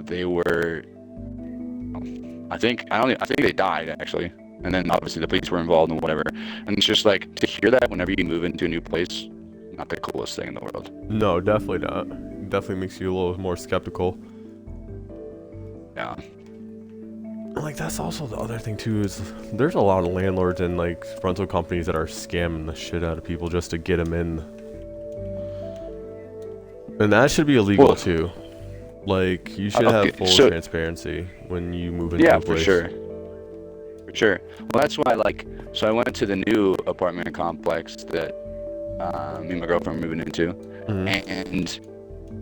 they were. I think they died actually. And then obviously the police were involved and whatever. And it's just like to hear that whenever you move into a new place, not the coolest thing in the world. No, definitely not. Definitely makes you a little more skeptical. Yeah. Like that's also the other thing too is there's a lot of landlords and like rental companies that are scamming the shit out of people just to get them in, and that should be illegal Well, too. Like you should okay, have full so transparency when you move into yeah, a for place. sure. For sure. Well, that's why, like, so I went to the new apartment complex that me and my girlfriend were moving into. Mhm. And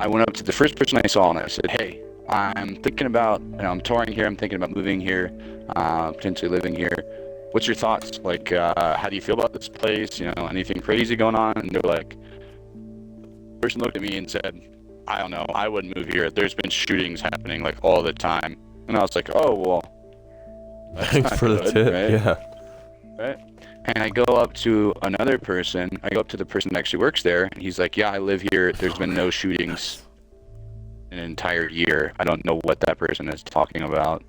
I went up to the first person I saw and I said, hey, I'm thinking about, I'm touring here, I'm thinking about moving here, potentially living here. What's your thoughts? Like, how do you feel about this place? You know, anything crazy going on? And they're like, the person looked at me and said, I don't know, I wouldn't move here. There's been shootings happening like all the time. And I was like, oh, well, that's Thanks not for the good, tip. right? Yeah. Right? And I go up to another person. I go up to the person that actually works there, and he's like, yeah, I live here. There's been no shootings in an entire year. I don't know what that person is talking about.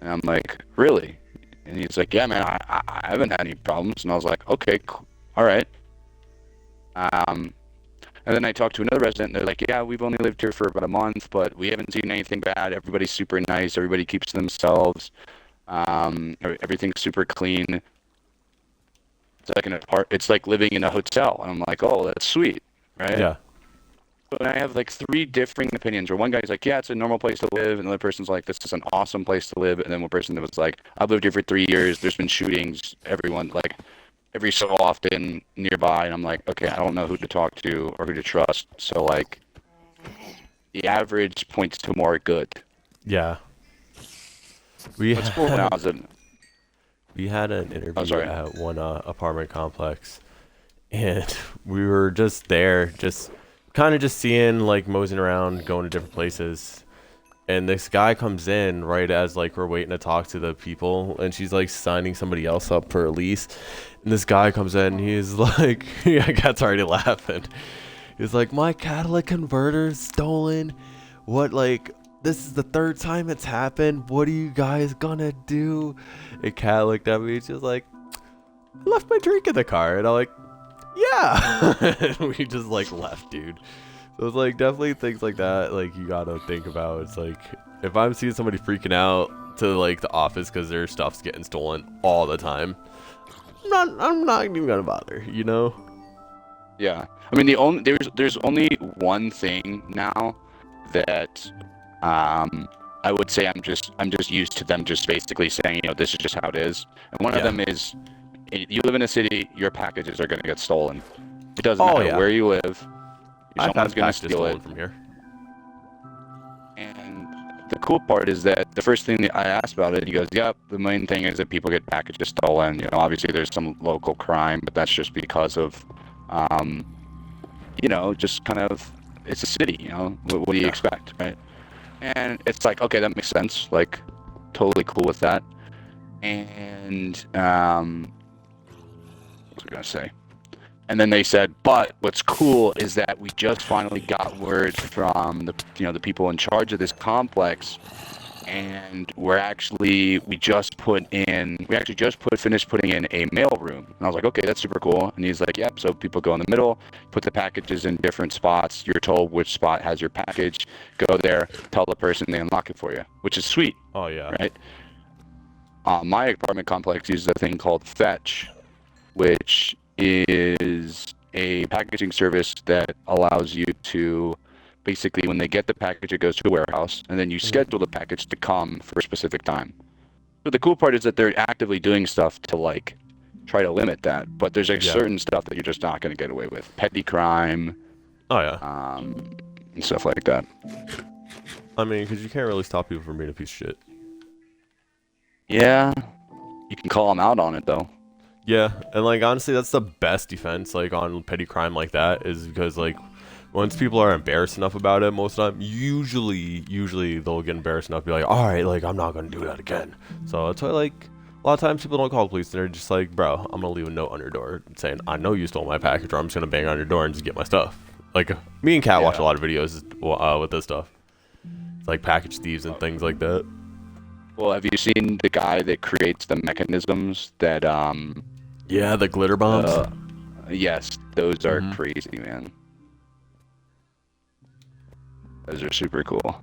And I'm like, really? And he's like, yeah, man, I haven't had any problems. And I was like, okay, cool. All right. And then I talked to another resident, and they're like, yeah, we've only lived here for about a month, but we haven't seen anything bad. Everybody's super nice. Everybody keeps to themselves. Everything's super clean. It's like it's like living in a hotel. And I'm like, oh, that's sweet, right? Yeah. But I have like three differing opinions where one guy's like, yeah, it's a normal place to live. And another person's like, this is an awesome place to live. And then one person that was like, I've lived here for 3 years. There's been shootings. Everyone, like, every so often nearby. And I'm like, okay, I don't know who to talk to or who to trust. So, like, the average points to more good. Yeah. We What's cool now had is that, we had an oh, interview sorry. at one apartment complex, and we were just there, just kind of just seeing, like, moseying around, going to different places. And this guy comes in right as, like, we're waiting to talk to the people, and she's like signing somebody else up for a lease. And this guy comes in, he's like, yeah, Cat's already laughing. He's like, my catalytic converter's stolen. What, like, this is the third time it's happened. What are you guys gonna do? And Cat looked at me, she was like, I left my drink in the car. And I'm like, yeah. And we just, like, left, dude. So it's like definitely things like that, like, you gotta think about. It's like, if I'm seeing somebody freaking out to, like, the office because their stuff's getting stolen all the time, I'm not even gonna bother, you know? Yeah. I mean, there's only one thing now that I would say I'm just used to them just basically saying, you know, this is just how it is. And one of Yeah. them is, you live in a city, your packages are going to get stolen. It doesn't Oh matter yeah. where you live, I've someone's had going to packages steal stolen it. from here. And the cool part is that the first thing that I asked about it, he goes, "Yep, the main thing is that people get packages stolen. You know, obviously there's some local crime, but that's just because of, um, you know, just kind of, it's a city. You know, what do you Yeah. expect, right?" And it's like, okay, that makes sense. Like, totally cool with that. And what was I gonna say? And then they said, but what's cool is that we just finally got word from the people in charge of this complex, and we just finished putting in a mail room. And I was like, okay, that's super cool. And he's like, yep. So people go in the middle, put the packages in different spots. You're told which spot has your package. Go there, tell the person, they unlock it for you, which is sweet, Oh yeah. right? My apartment complex uses a thing called Fetch, which is a packaging service that allows you to basically, when they get the package, it goes to a warehouse, and then you Mhm. schedule the package to come for a specific time. So the cool part is that they're actively doing stuff to, like, try to limit that, but there's like Yeah. certain stuff that you're just not going to get away with, petty crime, Oh yeah. and stuff like that. I mean, because you can't really stop people from being a piece of shit. Yeah, you can call them out on it though. Yeah, and, like, honestly, that's the best defense, like, on petty crime like that, is because, like, once people are embarrassed enough about it, most of the time, usually they'll get embarrassed enough to be like, all right, like, I'm not gonna do that again. So that's why, like, a lot of times people don't call the police. They're just like, bro, I'm gonna leave a note on your door saying, I know you stole my package, or I'm just gonna bang on your door and just get my stuff. Like, me and Kat watch a Yeah. lot of videos with this stuff. It's like package thieves and things like that. Well, have you seen the guy that creates the mechanisms that Yeah, the glitter bombs. yes, those are Mhm. crazy, man. Those are super cool.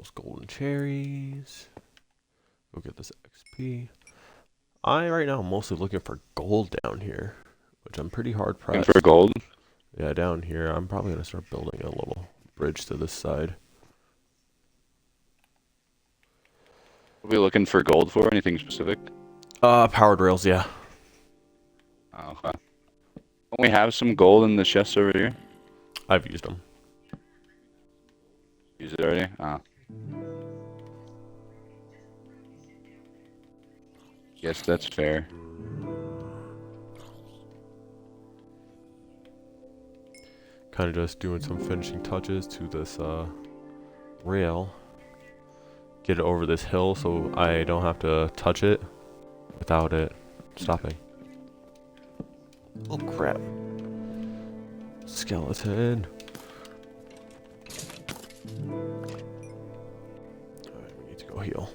those golden cherries. Go get this XP. Right now I'm mostly looking for gold down here, which I'm pretty hard Looking pressed. for gold? Yeah, down here. I'm probably gonna start building a little bridge to this side. What are we looking for gold for? Anything specific? Powered rails, yeah. Oh, okay. Don't we have some gold in the chests over here? I've used them. Use it already? Oh. Yes, that's fair. Kind of just doing some finishing touches to this rail. Get it over this hill so I don't have to touch it without it stopping. Oh crap. Skeleton. Alright, we need to go heal.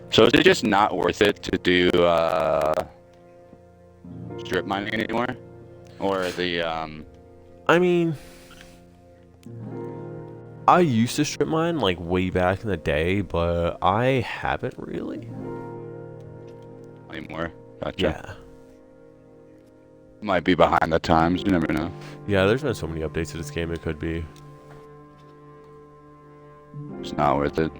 So is it just not worth it to do strip mining anymore? Or the I mean, I used to strip mine like way back in the day, but I haven't really. anymore? Gotcha. Yeah. Might be behind the times, you never know. Yeah, there's been so many updates to this game, it could be. It's not worth it.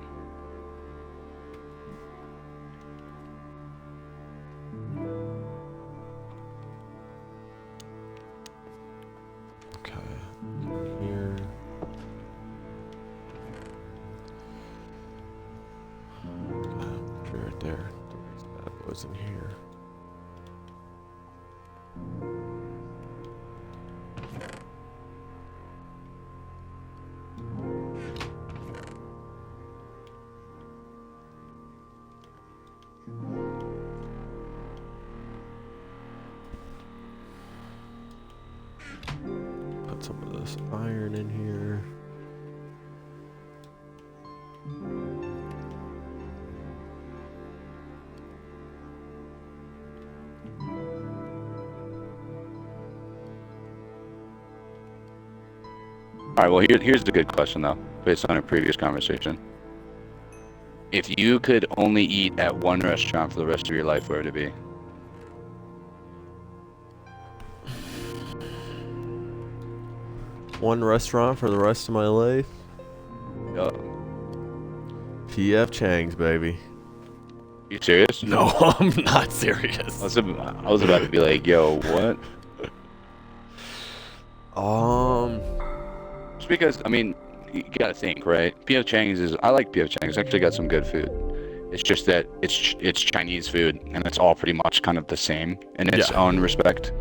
Okay. Here. Right there. There's bad boys in here. Put some of this iron in here. Alright, well here's the good question though, based on our previous conversation. If you could only eat at one restaurant for the rest of your life, where would it be? One restaurant for the rest of my life. Yo, PF Chang's, baby. you serious? No, I'm not serious. I was about to be like, yo, what? Just because, I mean, you gotta think, right? P.F. Chang's I like P.F. Chang's. It's actually got some good food. It's just that it's Chinese food, and it's all pretty much kind of the same in its own respect.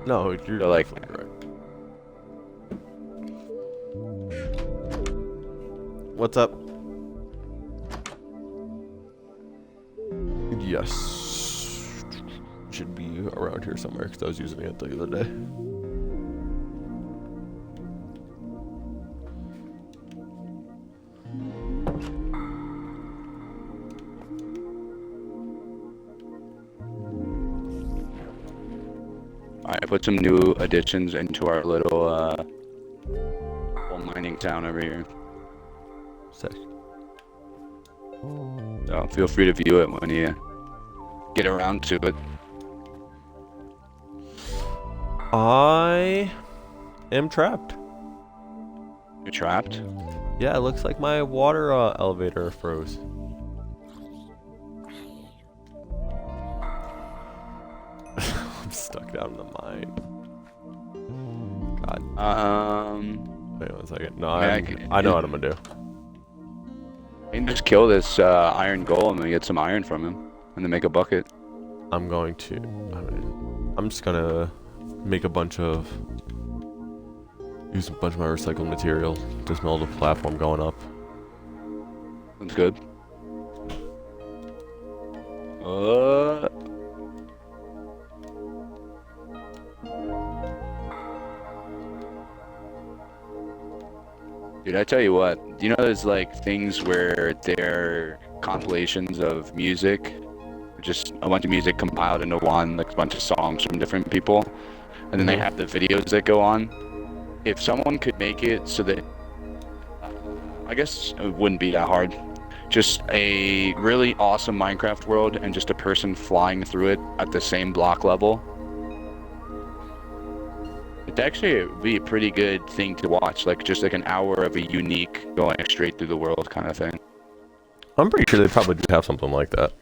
No, you're So, like, definitely right. What's up? Yes. Should be around here somewhere because I was using it the other day. Alright, I put some new additions into our little mining town over here. Sick. So feel free to view it when you get around to it. I am trapped. You're trapped? Yeah, it looks like my water elevator froze. I'm stuck down in the mine. God. Wait 1 second. No, yeah, I know what I'm gonna do. You can just kill this iron golem and get some iron from him, and then make a bucket. I'm going to. I'm just gonna make a bunch of. Use a bunch of my recycled material to smell the platform going up. Sounds good. Dude, I tell you what, you know there's like things where they're compilations of music, just a bunch of music compiled into one, like a bunch of songs from different people, and then they have the videos that go on. if someone could make it so that, I guess it wouldn't be that hard. Just a really awesome Minecraft world and just a person flying through it at the same block level. It'd actually be a pretty good thing to watch, like just like an hour of a unique going straight through the world kind of thing. I'm pretty sure they probably do have something like that.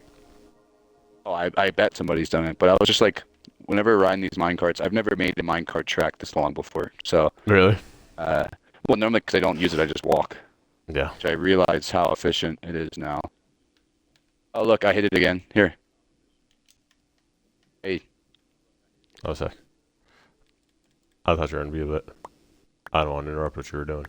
Oh, I bet somebody's done it, but I was just like, whenever riding these minecarts, I've never made a minecart track this long before. So, Really? well, normally because I don't use it, I just walk. Yeah. Which I realize how efficient it is now. Oh, look, I hit it again. Here. Hey. Oh, sec. I thought you were gonna be a bit. I don't want to interrupt what you were doing.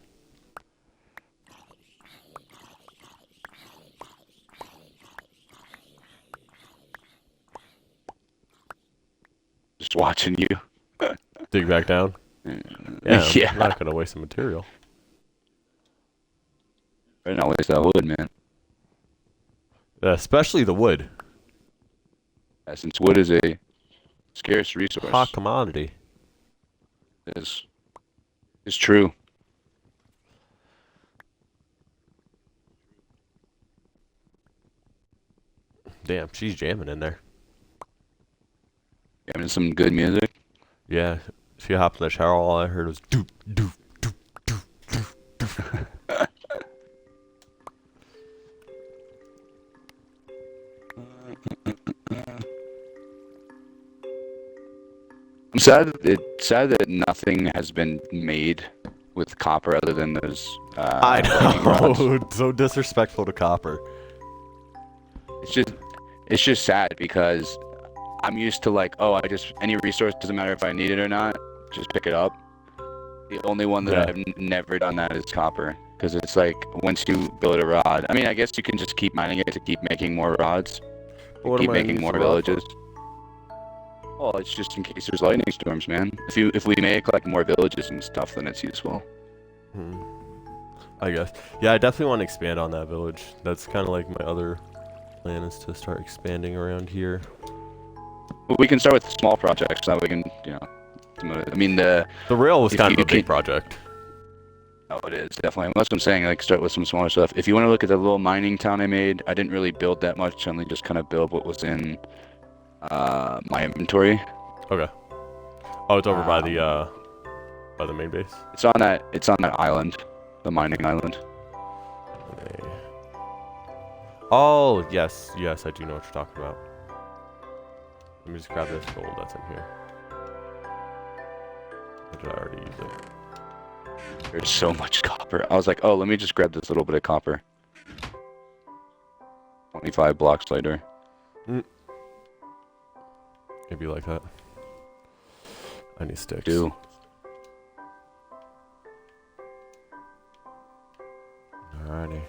Just watching you. Dig back down? Yeah, I'm not gonna waste the material. Better not waste that wood, man. Especially the wood. Yeah, since wood is a scarce resource. Hot commodity. Is true. Damn, she's jamming in there. Having some good music. Yeah, she hopped in the shower. All I heard was doop doop doop doop doop doop. I'm sad that nothing has been made with copper other than those. I lightning rods. know, so disrespectful to copper. It's just sad because I'm used to like, oh, any resource, doesn't matter if I need it or not, just pick it up. The only one that I've never done that is copper, because it's like once you build a rod, I mean, I guess you can just keep mining it to keep making more rods, keep making more villages. Well, it's just in case there's lightning storms, man. If we make like more villages and stuff, then it's useful. I guess. Yeah, I definitely want to expand on that village. That's kind of like my other plan, is to start expanding around here. Well, we can start with small projects, so that we can, I mean, the rail was kind of a big project. Oh, it is, definitely. That's what I'm saying, like, start with some smaller stuff. If you want to look at the little mining town I made, I didn't really build that much, I only just kind of build what was in my inventory. Okay. Oh, it's over by the main base? It's on that island, the mining island. Okay. Oh, yes, I do know what you're talking about. Let me just grab this gold that's in here. Or did I already use it? There's so much copper. I was like, oh, let me just grab this little bit of copper. 25 blocks later. Maybe like that. I need sticks. Do. Alrighty.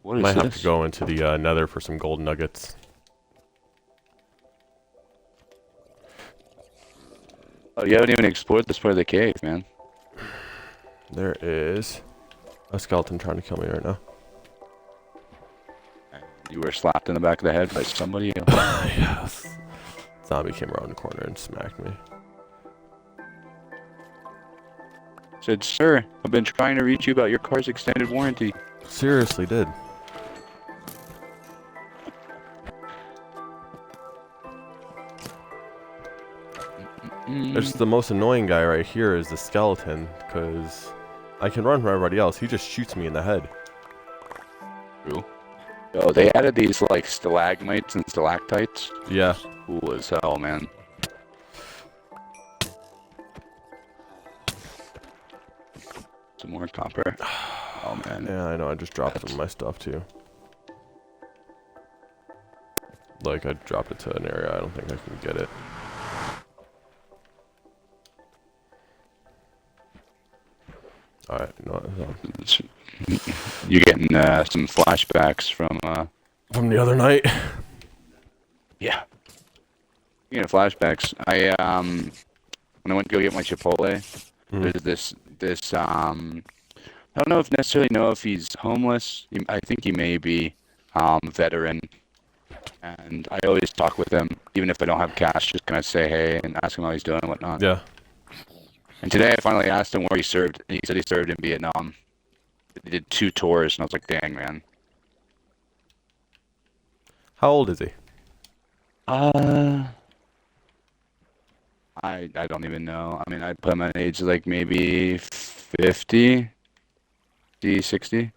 What is Might this? have to go into the nether for some gold nuggets. Oh, you haven't even explored this part of the cave, man. There is a skeleton trying to kill me right now. You were slapped in the back of the head by somebody else. Yes. Zombie came around the corner and smacked me. Said, sir, I've been trying to reach you about your car's extended warranty. Seriously did. There's the most annoying guy right here is the skeleton, because I can run from everybody else. He just shoots me in the head. True. Oh, they added these like stalagmites and stalactites. Yeah. Cool as hell, man. Some more copper. Oh man. Yeah, I know. I just dropped some of my stuff too. Like, I dropped it to an area I don't think I can get it. Alright, you know what? You're getting some flashbacks From the other night? Yeah. You know, flashbacks. I when I went to go get my Chipotle, there's this I don't know if necessarily know if he's homeless. I think he may be veteran And I always talk with him, even if I don't have cash, just kind of say hey and ask him how he's doing and whatnot. Yeah. And today I finally asked him where he served, and he said he served in Vietnam. He did 2 tours, and I was like, dang, man. How old is he? Uh, I don't even know. I mean, I put him at an age like maybe 50, 60.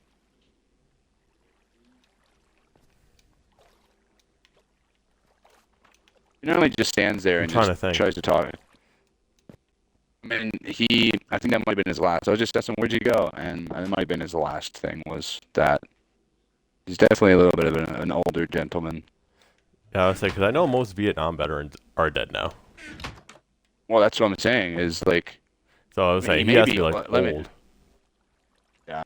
He normally just stands there I'm and trying just to think. tries to talk. I mean, I think that might have been his last. I was just asking, where'd you go? And it might have been his last thing was that. He's definitely a little bit of an older gentleman. Yeah, I was saying, because I know most Vietnam veterans are dead now. Well, that's what I'm saying is like, So I was I mean, saying, he he may has to be, be, like, let me, old. yeah.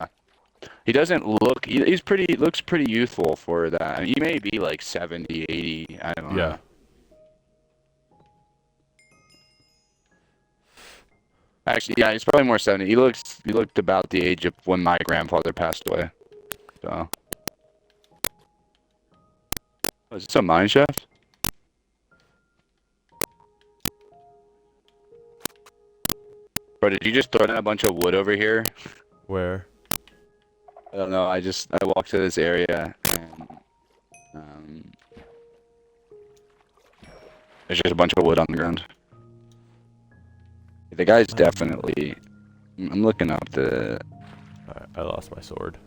He doesn't look, he's pretty, looks pretty youthful for that. I mean, he may be like 70, 80, I don't Yeah. know. Actually, yeah, he's probably more 70. He looked about the age of when my grandfather passed away. So, oh, is this a mine shaft? Bro, did you just throw down a bunch of wood over here? Where? I don't know. I walked to this area and um, there's just a bunch of wood on the ground. The guy's definitely. I'm looking up the. I lost my sword.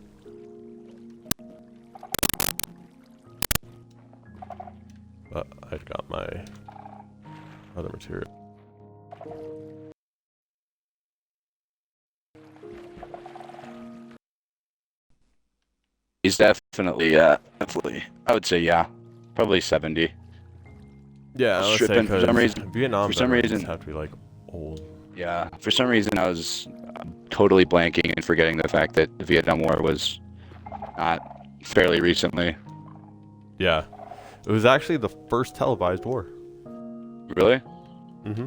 But I got my other material. He's definitely, definitely. I would say, yeah, probably 70. Yeah, I was saying, Stripping for some because reason. Vietnam For some veterans reason, have to be, like, old. yeah. For some reason, I was totally blanking and forgetting the fact that the Vietnam War was not fairly recently. Yeah. It was actually the first televised war. Really? Mm-hmm.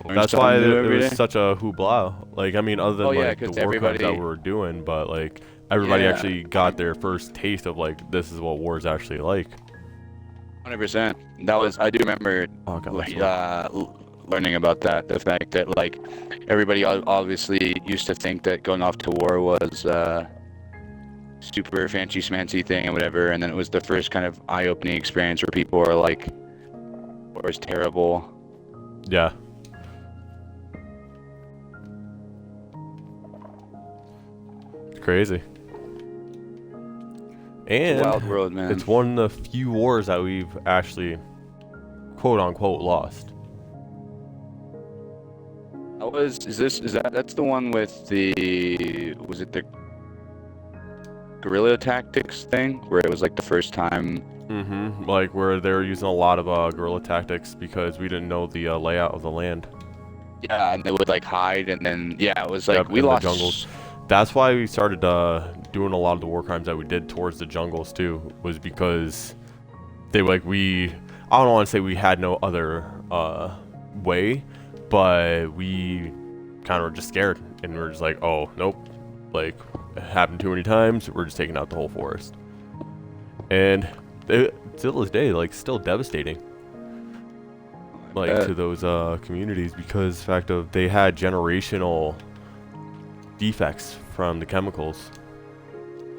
Learn That's something why new it every was day? such a hoopla. Like, I mean, other than, Oh yeah, like, the because war crimes that everybody. we were doing, but, like, everybody Yeah. actually got their first taste of, like, this is what war is actually like. 100%. That was. I do remember. Oh, I got my sword. Learning about that, the fact that like everybody obviously used to think that going off to war was super fancy schmancy thing and whatever, and then it was the first kind of eye-opening experience where people are like, war is terrible. Yeah. It's crazy. And It's a wild world, man. it's one of the few wars that we've actually, quote unquote, lost. That's the one with was it the guerrilla tactics thing where it was like the first time? Mm-hmm. Like, where they were using a lot of guerrilla tactics because we didn't know the layout of the land. Yeah, and they would like hide, and then yeah, it was like we in lost the jungles. That's why we started doing a lot of the war crimes that we did towards the jungles too. Was because I don't want to say we had no other way, but we kind of were just scared, and we are just like, oh nope, like it happened too many times. We're just taking out the whole forest, and till this day, like, still devastating. Like, to those communities, because the fact of they had generational defects from the chemicals.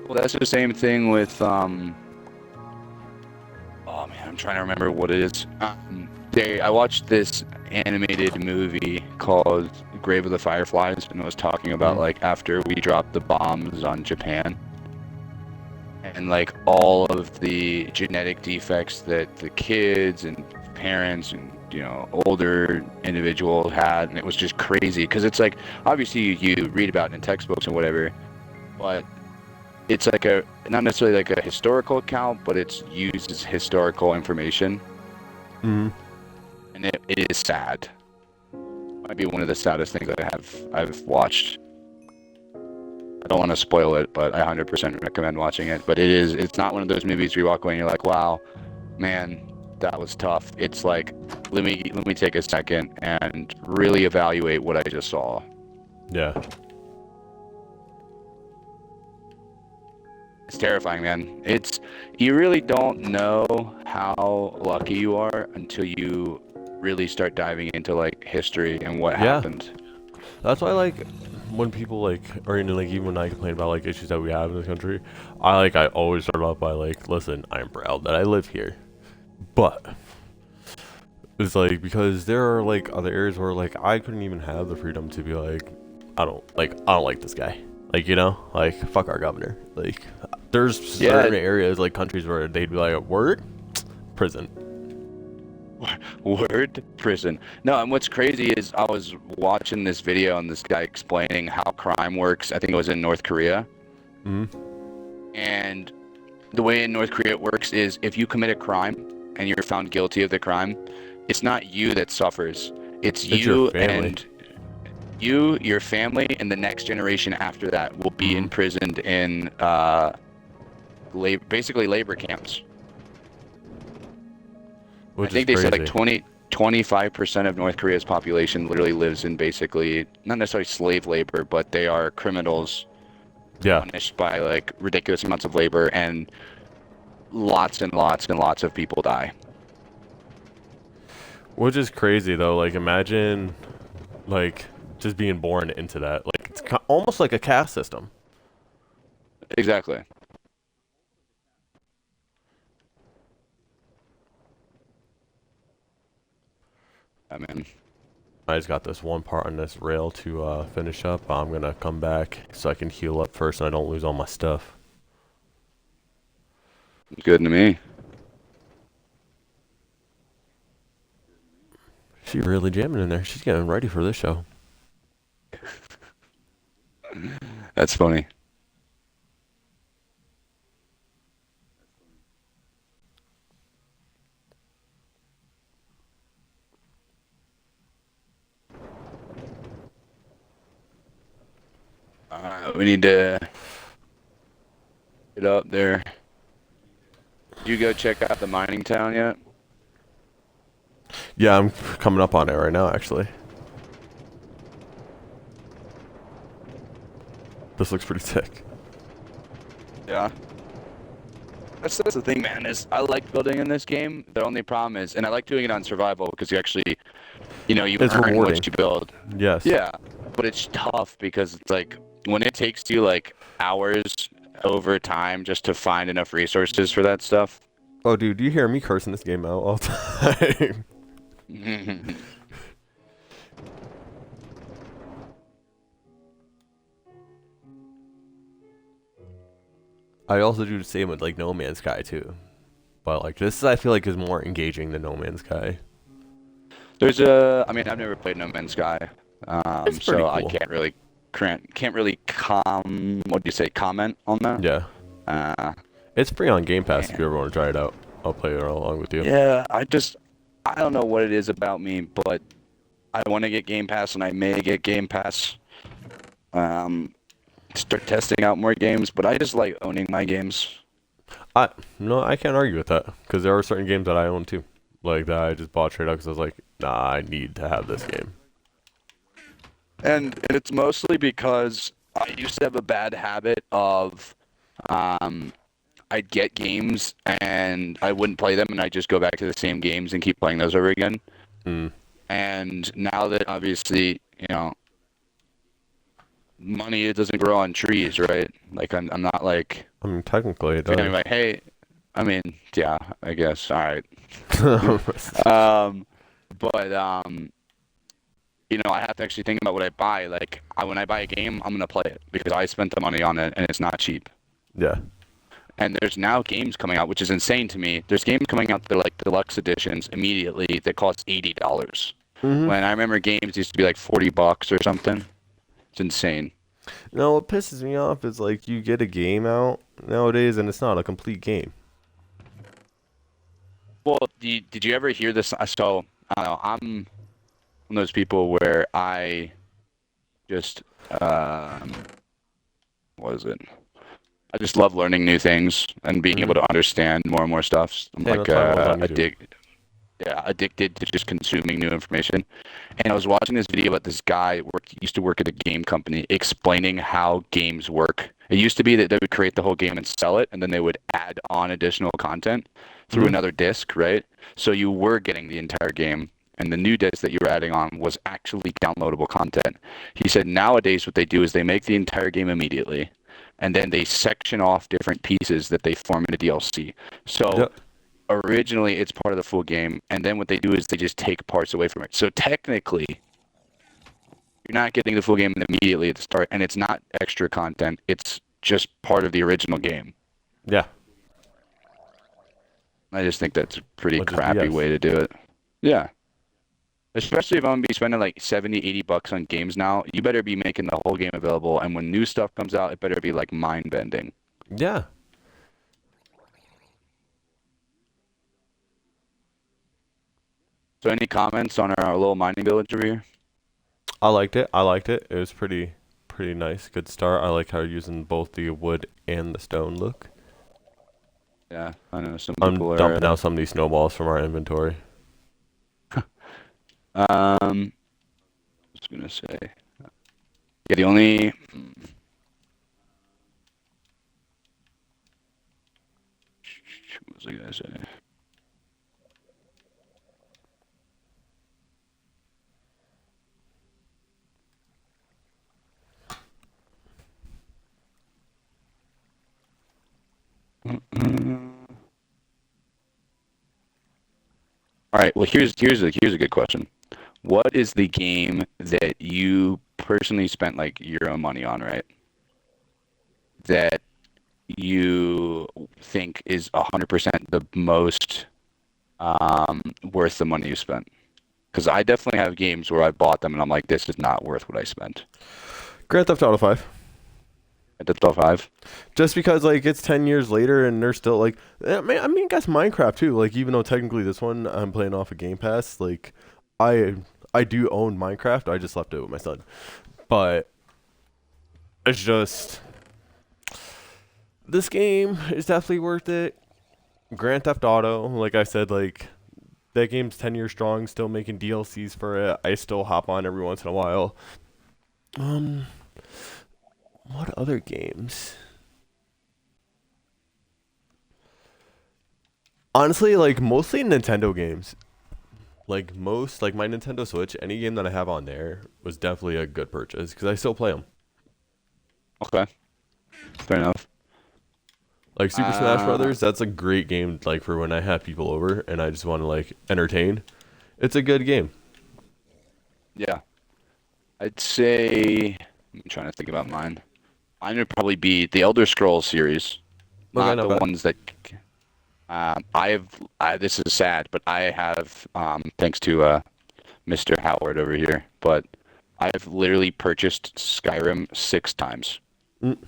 Well, that's the same thing with oh man, I'm trying to remember what it is. I watched this animated movie called Grave of the Fireflies, and it was talking about like after we dropped the bombs on Japan, and like all of the genetic defects that the kids and parents and older individuals had, and it was just crazy because it's like obviously you read about it in textbooks and whatever, but it's like not necessarily like a historical account, but it's used as historical information. Mm-hmm. And it is sad. Might be one of the saddest things I've watched. I don't want to spoil it, but I 100% recommend watching it. But it's not one of those movies where you walk away and you're like, wow, man, that was tough. It's like, let me take a second and really evaluate what I just saw. Yeah. It's terrifying, man. It's you really don't know how lucky you are until you really start diving into like history and what Yeah, happened. that's why like when people like, or even like even when I complain about like issues that we have in this country, I always start off by like, listen, I'm proud that I live here, but it's like because there are like other areas where like I couldn't even have the freedom to be like, I don't like this guy, like like fuck our governor, like there's Yeah, certain areas like countries where they'd be like, word, prison. word prison. No, and what's crazy is I was watching this video and this guy explaining how crime works. I think it was in North Korea. Hmm. And the way in North Korea it works is if you commit a crime and you're found guilty of the crime, it's not you that suffers. It's It's your you family. and you, your family, and the next generation after that will be Hmm. imprisoned in basically labor camps. I Which is think they said like crazy. 25% of North Korea's population literally lives in basically not necessarily slave labor, but they are criminals Yeah. punished by like ridiculous amounts of labor, and lots and lots and lots of people die. Which is crazy though. Like imagine like just being born into that. Like it's almost like a caste system. Exactly. I mean, I just got this one part on this rail to finish up. I'm gonna come back so I can heal up first and I don't lose all my stuff. good to me. She really jamming in there. She's getting ready for this show. That's funny. We need to get up there. Did you go check out the mining town yet? Yeah, I'm coming up on it right now actually. This looks pretty sick. Yeah. That's the thing, man. Is I like building in this game. The only problem is, and I like doing it on survival because you actually, you It's earn rewarding. what you build. Yes. Yeah, but it's tough because it's like when it takes you like hours over time just to find enough resources for that stuff. Oh dude, you hear me cursing this game out all the time. I also do the same with like No Man's Sky too. But like this I feel like is more engaging than No Man's Sky. I mean, I've never played No Man's Sky, It's pretty so I cool. can't really what do you say, comment on that. Yeah. Uh, It's free on Game Pass if man. you ever want to try it out. I'll play it along with you. Yeah, I don't know what it is about me, but I want to get Game Pass, and I may get Game Pass. Um, Start testing out more games, but I just like owning my games. I no, I can't argue with that because there are certain games that I own too, like that I just bought straight up because I was like, nah, I need to have this game. And it's mostly because I used to have a bad habit of um, I'd get games and I wouldn't play them, and I'd just go back to the same games and keep playing those over again. Mm. And now that obviously, money, it doesn't grow on trees, right? Like I'm not like I mean, technically it feeling does. like, hey, I mean, yeah, I guess, all right. Um, but I have to actually think about what I buy. Like when I buy a game, I'm gonna play it because I spent the money on it and it's not cheap. Yeah. And there's now games coming out, which is insane to me. There's games coming out that are like deluxe editions immediately that cost $80. Mhm. When I remember games used to be like $40 or something. It's insane. No, what pisses me off is like you get a game out nowadays and it's not a complete game. Well, did you ever hear this? So I don't know. I'm one of those people where I just what is it? I just love learning new things and being able Mhm. to understand more and more stuff. I'm Same, like that's why I was on YouTube. addicted to just consuming new information. And I was watching this video about this guy used to work at a game company explaining how games work It used to be that they would create the whole game and sell it, and then they would add on additional content through Hmm. another disc, right? So you were getting the entire game, and the new disc that you were adding on was actually downloadable content. He said nowadays what they do is they make the entire game immediately, and then they section off different pieces that they form into DLC. So Yep. originally it's part of the full game, and then what they do is they just take parts away from it. So technically, you're not getting the full game immediately at the start, and it's not extra content. It's just part of the original game. Yeah. I just think that's a pretty Which is crappy BS. way to do it. Yeah. Especially if I'm gonna be spending like 70, 80 bucks on games now, you better be making the whole game available. And when new stuff comes out, it better be like mind bending. Yeah. So any comments on our little mining village over here? I liked it. I liked it. It was pretty nice. Good start. I like how you're using both the wood and the stone look. Yeah, I know some I'm people are. dumping out some of these snowballs from our inventory. I was gonna say, yeah, the only. What was I gonna say? All right. Well, here's a good question. What is the game that you personally spent like your own money on, right? That you think is 100% the most worth the money you spent? Because I definitely have games where I bought them and I'm like, this is not worth what I spent. Grand Theft Auto 5. At the top five. Just because like it's 10 years later and they're still like I guess Minecraft too. Like even though technically this one I'm playing off of Game Pass, like I I do own Minecraft. I just left it with my son. But it's just this game is definitely worth it. Grand Theft Auto, like I said, like that game's 10 years strong, still making DLCs for it. I still hop on every once in a while. Um, what other games? Honestly, like mostly Nintendo games. Like my Nintendo Switch, any game that I have on there was definitely a good purchase because I still play them. Okay, fair enough. Like Super Smash Uh, Brothers, that's a great game. Like for when I have people over and I just want to like entertain, it's a good game. yeah, I'd say I'm trying to think about mine. Mine would probably be the Elder Scrolls series, Okay, not not the bad. ones that this is sad, but I have, thanks to Mr. Howard over here, but I've literally purchased Skyrim 6 times Mm.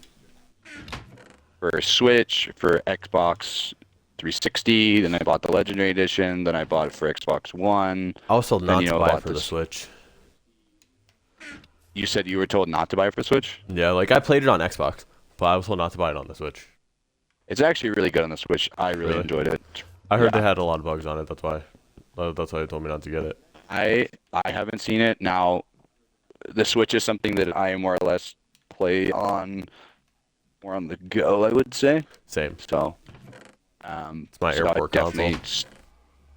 for Switch, for Xbox 360. Then I bought the Legendary Edition. Then I bought it for Xbox One. Also, Then not to buy it bought for the this. Switch. You said you were told not to buy it for Switch. Yeah, like I played it on Xbox, but I was told not to buy it on the Switch. It's actually really good on the Switch. I really Really? enjoyed it. I heard they Yeah, had a lot of bugs on it. That's why. That's why they told me not to get it. I haven't seen it now. The Switch is something that I more or less play on more on the go, I would say. Same. So, It's my so I airport console. definitely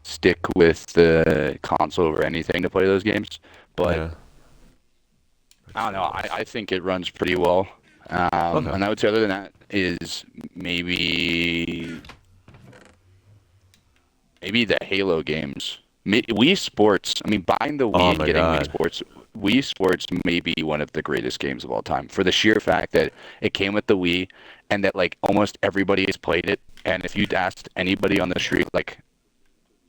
stick with the console over anything to play those games. But Yeah. I don't know. I think it runs pretty well. Okay. And I would say other than that is maybe the Halo games. Wii Sports. I mean, buying the Oh Wii and my getting Wii god. Sports. Wii Sports may be one of the greatest games of all time for the sheer fact that it came with the Wii, and that like almost everybody has played it. And if you'd asked anybody on the street, like,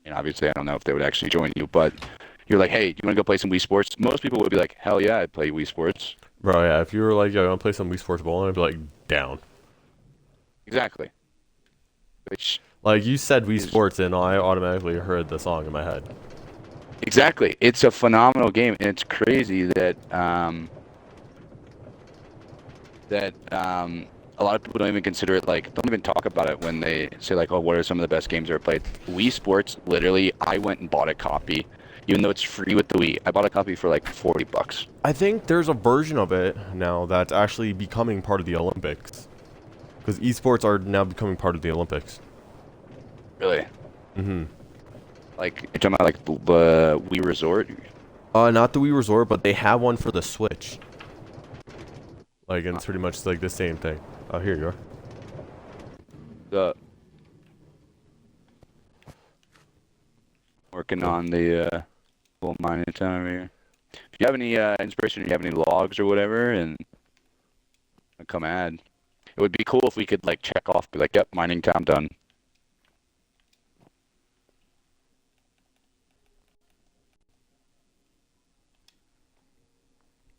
and obviously I don't know if they would actually join you, but you're like, hey, do you want to go play some Wii Sports? Most people would be like, hell yeah, I'd play Wii Sports. Bro, yeah. If you were like, yo, I want to play some Wii Sports Bowling, I'd be like, down. Exactly. Which Like you said Wii is Sports, and I automatically heard the song in my head. exactly. It's a phenomenal game, and it's crazy that a lot of people don't even consider it, like don't even talk about it when they say like, oh, what are some of the best games I've ever played. Wii Sports, literally, I went and bought a copy. even though it's free with the Wii. I bought a copy for like $40. I think there's a version of it now that's actually becoming part of the Olympics. Because esports are now becoming part of the Olympics. Really? Mm-hmm. Like you're talking about like the Wii Resort? Not the Wii Resort, but they have one for the Switch. Like, and it's pretty much like the same thing. Oh, here you are. The working on the little mining town over here. If you have any inspiration, you have any logs or whatever, and come add. It would be cool if we could like check off, be like, yep, mining town done.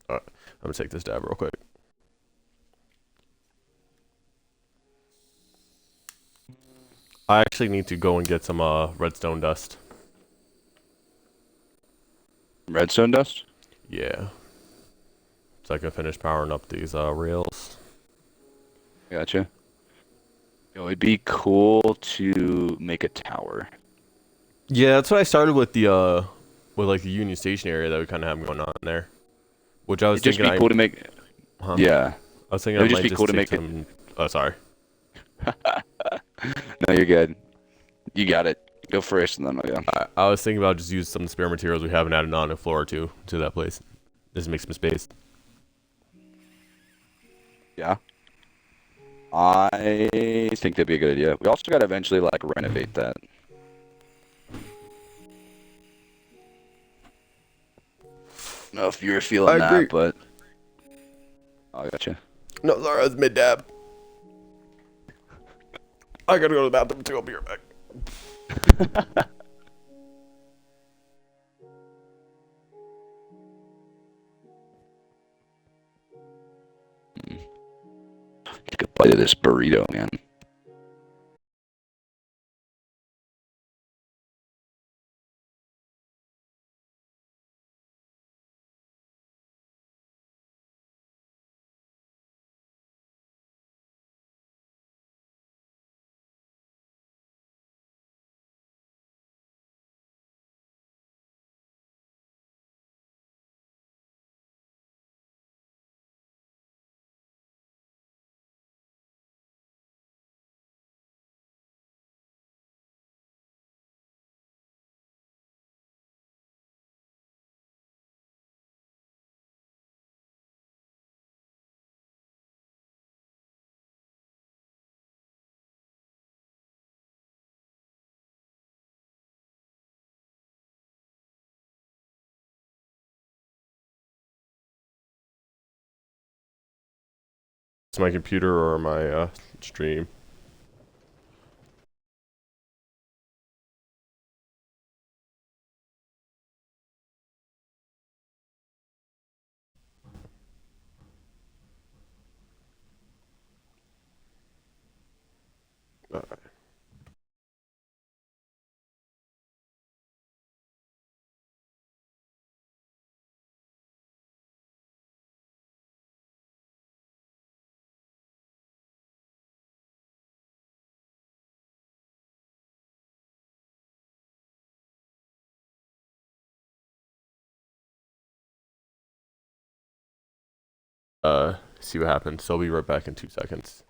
Alright, I'm gonna take this dab real quick. I actually need to go and get some redstone dust. Redstone dust? Yeah. So I can finish powering up these rails. Gotcha. It would be cool to make a tower. Yeah, that's what I started with the with like the Union Station area that we kind of have going on there. Which I was It'd just thinking be cool to make. huh? Yeah. I was thinking It I would just might be just cool to take make it. some. Oh, sorry. No, you're good. You got it. Go first, and then I'll go. I was thinking about just use some spare materials we haven't added on a floor or two to that place. Just make some space. Yeah. I think that'd be a good idea. We also got to eventually like renovate that. I don't know if you were feeling I agree. that, but I gotcha. No, sorry, I was mid dab. I gotta go to the bathroom too. I'll be right back. Take a bite of this burrito, man. It's my computer or my stream. See what happens. So I'll be right back in 2 seconds.